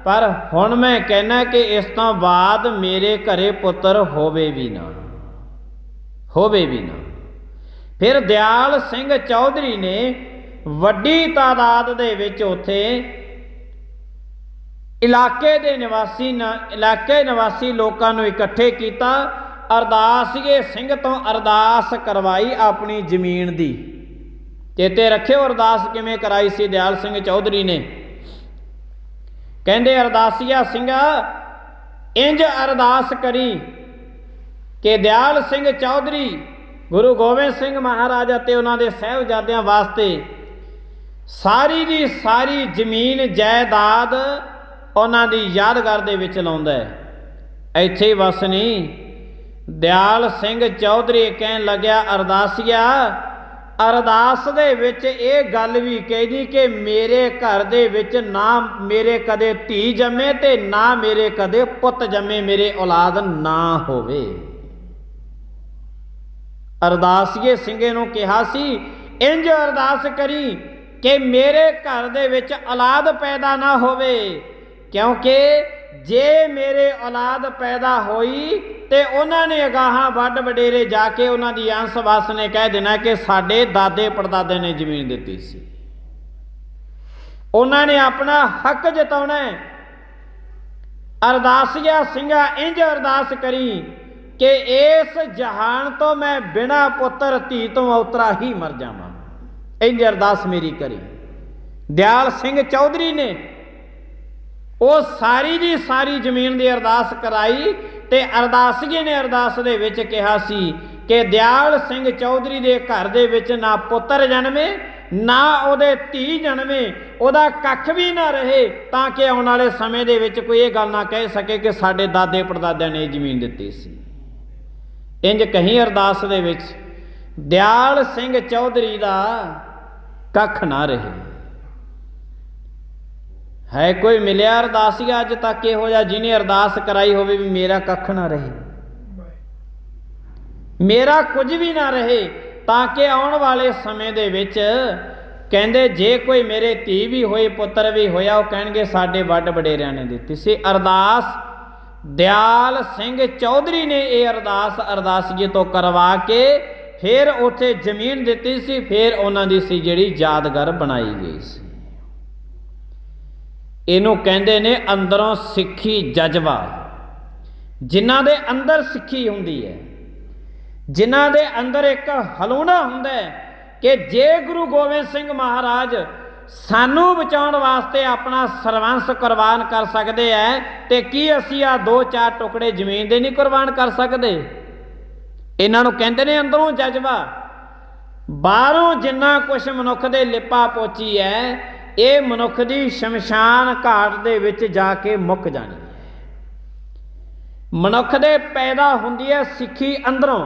ਪਰ ਹੁਣ ਮੈਂ ਕਹਿਣਾ ਕਿ ਇਸ ਤੋਂ ਬਾਅਦ ਮੇਰੇ ਘਰੇ ਪੁੱਤਰ ਹੋਵੇ ਵੀ ਨਾ। ਫਿਰ ਦਿਆਲ ਸਿੰਘ ਚੌਧਰੀ ਨੇ ਵੱਡੀ ਤਾਦਾਦ ਦੇ ਵਿੱਚ ਉੱਥੇ ਇਲਾਕੇ ਨਿਵਾਸੀ ਲੋਕਾਂ ਨੂੰ ਇਕੱਠੇ ਕੀਤਾ। ਅਰਦਾਸੀਏ ਸਿੰਘ ਤੋਂ ਅਰਦਾਸ ਕਰਵਾਈ ਆਪਣੀ ਜ਼ਮੀਨ ਦੀ। ਚੇਤੇ ਰੱਖਿਓ ਅਰਦਾਸ ਕਿਵੇਂ ਕਰਾਈ ਸੀ ਦਿਆਲ ਸਿੰਘ ਚੌਧਰੀ ਨੇ। ਕਹਿੰਦੇ ਅਰਦਾਸੀਆ ਸਿੰਘਾ ਇੰਜ ਅਰਦਾਸ ਕਰੀ ਕਿ ਦਿਆਲ ਸਿੰਘ ਚੌਧਰੀ ਗੁਰੂ ਗੋਬਿੰਦ ਸਿੰਘ ਮਹਾਰਾਜ ਅਤੇ ਉਹਨਾਂ ਦੇ ਸਾਹਿਬਜ਼ਾਦਿਆਂ ਵਾਸਤੇ ਸਾਰੀ ਦੀ ਸਾਰੀ ਜ਼ਮੀਨ ਜਾਇਦਾਦ ਉਹਨਾਂ ਦੀ ਯਾਦਗਾਰ ਦੇ ਵਿੱਚ ਲਾਉਂਦਾ ਹੈ। ਇੱਥੇ ਹੀ ਬਸ ਨਹੀਂ, ਦਿਆਲ ਸਿੰਘ ਚੌਧਰੀ ਕਹਿਣ ਲੱਗਿਆ ਅਰਦਾਸੀਆ ਅਰਦਾਸ ਦੇ ਵਿੱਚ ਇਹ ਗੱਲ ਵੀ ਕਹਿਦੀ ਕਿ ਮੇਰੇ ਘਰ ਦੇ ਵਿੱਚ ਨਾ ਮੇਰੇ ਕਦੇ ਧੀ ਜੰਮੇ ਤੇ ਨਾ ਮੇਰੇ ਕਦੇ ਪੁੱਤ ਜੰਮੇ, ਮੇਰੇ ਔਲਾਦ ਨਾ ਹੋਵੇ। ਅਰਦਾਸੀਏ ਸਿੰਘੇ ਨੂੰ ਕਿਹਾ ਸੀ ਇੰਜ ਅਰਦਾਸ ਕਰੀ ਕਿ ਮੇਰੇ ਘਰ ਦੇ ਵਿੱਚ ਔਲਾਦ ਪੈਦਾ ਨਾ ਹੋਵੇ, ਕਿਉਂਕਿ ਜੇ ਮੇਰੇ ਔਲਾਦ ਪੈਦਾ ਹੋਈ ਤੇ ਉਹਨਾਂ ਨੇ ਅਗਾਹਾਂ ਵੱਡ ਵਡੇਰੇ ਜਾ ਕੇ ਉਹਨਾਂ ਦੀ ਅੰਸ ਵਸ ਨੇ ਕਹਿ ਦੇਣਾ ਕਿ ਸਾਡੇ ਦਾਦੇ ਪੜਦਾਦੇ ਨੇ ਜ਼ਮੀਨ ਦਿੱਤੀ ਸੀ। ਉਹਨਾਂ ਨੇ ਆਪਣਾ ਹੱਕ ਜਤਾਉਣਾ। ਅਰਦਾਸੀਆ ਸਿੰਘਾ ਇੰਜ ਅਰਦਾਸ ਕਰੀ ਕਿ ਇਸ ਜਹਾਨ ਤੋਂ ਮੈਂ ਬਿਨਾਂ ਪੁੱਤਰ ਧੀ ਤੋਂ ਔਤਰਾ ਹੀ ਮਰ ਜਾਵਾਂ। ਇੰਜ ਅਰਦਾਸ ਮੇਰੀ ਕਰੀ। ਦਿਆਲ ਸਿੰਘ ਚੌਧਰੀ ਨੇ ਉਹ ਸਾਰੀ ਦੀ ਸਾਰੀ ਜ਼ਮੀਨ ਦੀ ਅਰਦਾਸ ਕਰਾਈ ਤੇ ਅਰਦਾਸੀਏ ਨੇ ਅਰਦਾਸ ਦੇ ਵਿੱਚ ਕਿਹਾ ਸੀ ਕਿ ਦਿਆਲ ਸਿੰਘ ਚੌਧਰੀ ਦੇ ਘਰ ਦੇ ਵਿੱਚ ਨਾ ਪੁੱਤਰ ਜਨਮੇ ਨਾ ਉਹਦੇ ਧੀ ਜਨਮੇ, ਉਹਦਾ ਕੱਖ ਵੀ ਨਾ ਰਹੇ, ਤਾਂ ਕਿ ਆਉਣ ਵਾਲੇ ਸਮੇਂ ਦੇ ਵਿੱਚ ਕੋਈ ਇਹ ਗੱਲ ਨਾ ਕਹਿ ਸਕੇ ਕਿ ਸਾਡੇ ਦਾਦੇ ਪੜਦਾਦਿਆਂ ਨੇ ਜ਼ਮੀਨ ਦਿੱਤੀ ਸੀ। ਇੰਜ ਕਹੀ ਅਰਦਾਸ ਦੇ ਵਿੱਚ ਦਿਆਲ ਸਿੰਘ ਚੌਧਰੀ ਦਾ ਕੱਖ ਨਾ ਰਹੇ। ਹੈ ਕੋਈ ਮਿਲਿਆ ਅਰਦਾਸੀਆ ਅੱਜ ਤੱਕ ਇਹੋ ਜਿਹਾ ਜਿਹਨੇ ਅਰਦਾਸ ਕਰਾਈ ਹੋਵੇ ਵੀ ਮੇਰਾ ਕੱਖ ਨਾ ਰਹੇ, ਮੇਰਾ ਕੁਝ ਵੀ ਨਾ ਰਹੇ, ਤਾਂ ਕਿ ਆਉਣ ਵਾਲੇ ਸਮੇਂ ਦੇ ਵਿੱਚ ਕਹਿੰਦੇ ਜੇ ਕੋਈ ਮੇਰੇ ਧੀ ਵੀ ਹੋਈ ਪੁੱਤਰ ਵੀ ਹੋਇਆ ਉਹ ਕਹਿਣਗੇ ਸਾਡੇ ਵੱਡ ਵਡੇਰਿਆਂ ਨੇ ਦਿੱਤੀ ਸੀ। ਅਰਦਾਸ ਦਿਆਲ ਸਿੰਘ ਚੌਧਰੀ ਨੇ ਇਹ ਅਰਦਾਸ ਅਰਦਾਸੀਏ ਤੋਂ ਕਰਵਾ ਕੇ ਫਿਰ ਉੱਥੇ ਜ਼ਮੀਨ ਦਿੱਤੀ ਸੀ। ਫਿਰ ਉਹਨਾਂ ਦੀ ਸੀ ਜਿਹੜੀ ਯਾਦਗਾਰ ਬਣਾਈ ਗਈ ਸੀ। ਇਹਨੂੰ ਕਹਿੰਦੇ ਨੇ ਅੰਦਰੋਂ ਸਿੱਖੀ ਜਜ਼ਬਾ। ਜਿਨ੍ਹਾਂ ਦੇ ਅੰਦਰ ਸਿੱਖੀ ਹੁੰਦੀ ਹੈ, ਜਿਨ੍ਹਾਂ ਦੇ ਅੰਦਰ ਇੱਕ ਹਲੂਣਾ ਹੁੰਦਾ ਹੈ ਕਿ ਜੇ ਗੁਰੂ ਗੋਬਿੰਦ ਸਿੰਘ ਮਹਾਰਾਜ ਸਾਨੂੰ ਬਚਾਉਣ ਵਾਸਤੇ ਆਪਣਾ ਸਰਵੰਸ ਕੁਰਬਾਨ ਕਰ ਸਕਦੇ ਹੈ ਤੇ ਕੀ ਅਸੀਂ ਆ 2-4 ਟੁਕੜੇ ਜ਼ਮੀਨ ਦੇ ਨਹੀਂ ਕੁਰਬਾਨ ਕਰ ਸਕਦੇ। ਇਹਨਾਂ ਨੂੰ ਕਹਿੰਦੇ ਨੇ ਅੰਦਰੋਂ ਜਜ਼ਬਾ। ਬਾਹਰੋਂ ਜਿੰਨਾ ਕੁਛ ਮਨੁੱਖ ਦੇ ਲਿਪਾ ਪੋਚੀ ਹੈ ਇਹ ਮਨੁੱਖ ਦੀ ਸ਼ਮਸ਼ਾਨ ਘਾਟ ਦੇ ਵਿੱਚ ਜਾ ਕੇ ਮੁੱਕ ਜਾਣੀ ਹੈ। ਮਨੁੱਖ ਦੇ ਪੈਦਾ ਹੁੰਦੀ ਹੈ ਸਿੱਖੀ ਅੰਦਰੋਂ।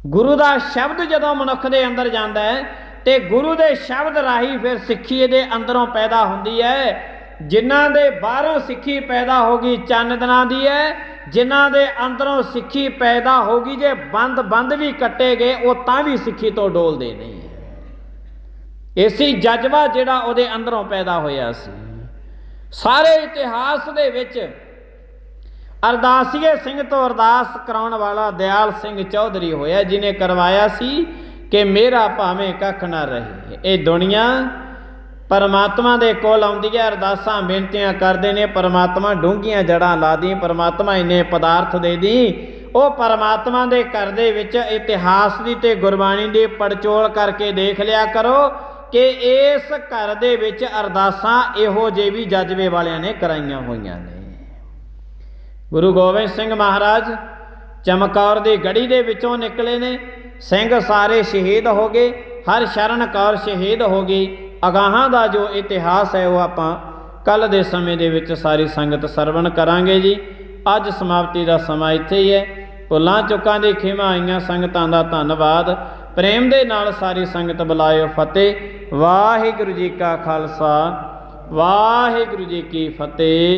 ਗੁਰੂ ਦਾ ਸ਼ਬਦ ਜਦੋਂ ਮਨੁੱਖ ਦੇ ਅੰਦਰ ਜਾਂਦਾ ਹੈ ਤੇ ਗੁਰੂ ਦੇ ਸ਼ਬਦ ਰਾਹੀਂ ਫਿਰ ਸਿੱਖੀ ਇਹਦੇ ਅੰਦਰੋਂ ਪੈਦਾ ਹੁੰਦੀ ਹੈ। ਜਿਨ੍ਹਾਂ ਦੇ ਬਾਹਰੋਂ ਸਿੱਖੀ ਪੈਦਾ ਹੋ ਗਈ ਚੰਨ ਦਿਨਾਂ ਦੀ ਹੈ, ਜਿਨ੍ਹਾਂ ਦੇ ਅੰਦਰੋਂ ਸਿੱਖੀ ਪੈਦਾ ਹੋ ਗਈ ਜੇ ਬੰਦ ਵੀ ਕੱਟੇ ਗਏ ਉਹ ਤਾਂ ਵੀ ਸਿੱਖੀ ਤੋਂ ਡੋਲਦੇ ਨਹੀਂ ਹੈ। ਇਸੇ ਜਜ਼ਬਾ ਜਿਹੜਾ ਉਹਦੇ ਅੰਦਰੋਂ ਪੈਦਾ ਹੋਇਆ ਸੀ। ਸਾਰੇ ਇਤਿਹਾਸ ਦੇ ਵਿੱਚ ਅਰਦਾਸੀਏ ਸਿੰਘ ਤੋਂ ਅਰਦਾਸ ਕਰਾਉਣ ਵਾਲਾ ਦਿਆਲ ਸਿੰਘ ਚੌਧਰੀ ਹੋਇਆ, ਜਿਹਨੇ ਕਰਵਾਇਆ ਸੀ ਕਿ ਮੇਰਾ ਭਾਵੇਂ ਕੱਖ ਨਾ ਰਹੇ। ਇਹ ਦੁਨੀਆ ਪਰਮਾਤਮਾ ਦੇ ਕੋਲ ਆਉਂਦੀ ਹੈ, ਅਰਦਾਸਾਂ ਬੇਨਤੀਆਂ ਕਰਦੇ ਨੇ ਪਰਮਾਤਮਾ ਡੂੰਘੀਆਂ ਜੜ੍ਹਾਂ ਲਾ ਦੀ, ਪਰਮਾਤਮਾ ਇੰਨੇ ਪਦਾਰਥ ਦੇ ਦੀ। ਉਹ ਪਰਮਾਤਮਾ ਦੇ ਘਰ ਦੇ ਵਿੱਚ ਇਤਿਹਾਸ ਦੀ ਤੇ ਗੁਰਬਾਣੀ ਦੀ ਪੜਚੋਲ ਕਰਕੇ ਦੇਖ ਲਿਆ ਕਰੋ ਕਿ ਇਸ ਘਰ ਦੇ ਵਿੱਚ ਅਰਦਾਸਾਂ ਇਹੋ ਜਿਹੇ ਵੀ ਜਜ਼ਬੇ ਵਾਲਿਆਂ ਨੇ ਕਰਾਈਆਂ ਹੋਈਆਂ ਨੇ। ਗੁਰੂ ਗੋਬਿੰਦ ਸਿੰਘ ਮਹਾਰਾਜ ਚਮਕੌਰ ਦੀ ਗੜੀ ਦੇ ਵਿੱਚੋਂ ਨਿਕਲੇ ਨੇ। ਸਿੰਘ ਸਾਰੇ ਸ਼ਹੀਦ ਹੋ ਗਏ, ਹਰਸ਼ਰਨ ਕੌਰ ਸ਼ਹੀਦ ਹੋ ਗਈ। ਅਗਾਹਾਂ ਦਾ ਜੋ ਇਤਿਹਾਸ ਹੈ ਉਹ ਆਪਾਂ ਕੱਲ੍ਹ ਦੇ ਸਮੇਂ ਦੇ ਵਿੱਚ ਸਾਰੀ ਸੰਗਤ ਸਰਵਣ ਕਰਾਂਗੇ ਜੀ। ਅੱਜ ਸਮਾਪਤੀ ਦਾ ਸਮਾਂ ਇੱਥੇ ਹੀ ਹੈ। ਭੁੱਲਾਂ ਚੁੱਕਾਂ ਦੀ ਖਿਮਾ ਆਈਆਂ ਸੰਗਤਾਂ ਦਾ ਧੰਨਵਾਦ। ਪ੍ਰੇਮ ਦੇ ਨਾਲ ਸਾਰੀ ਸੰਗਤ ਬੁਲਾਇਓ ਫਤਿਹ। ਵਾਹਿਗੁਰੂ ਜੀ ਕਾ ਖਾਲਸਾ, ਵਾਹਿਗੁਰੂ ਜੀ ਕੀ ਫਤਿਹ।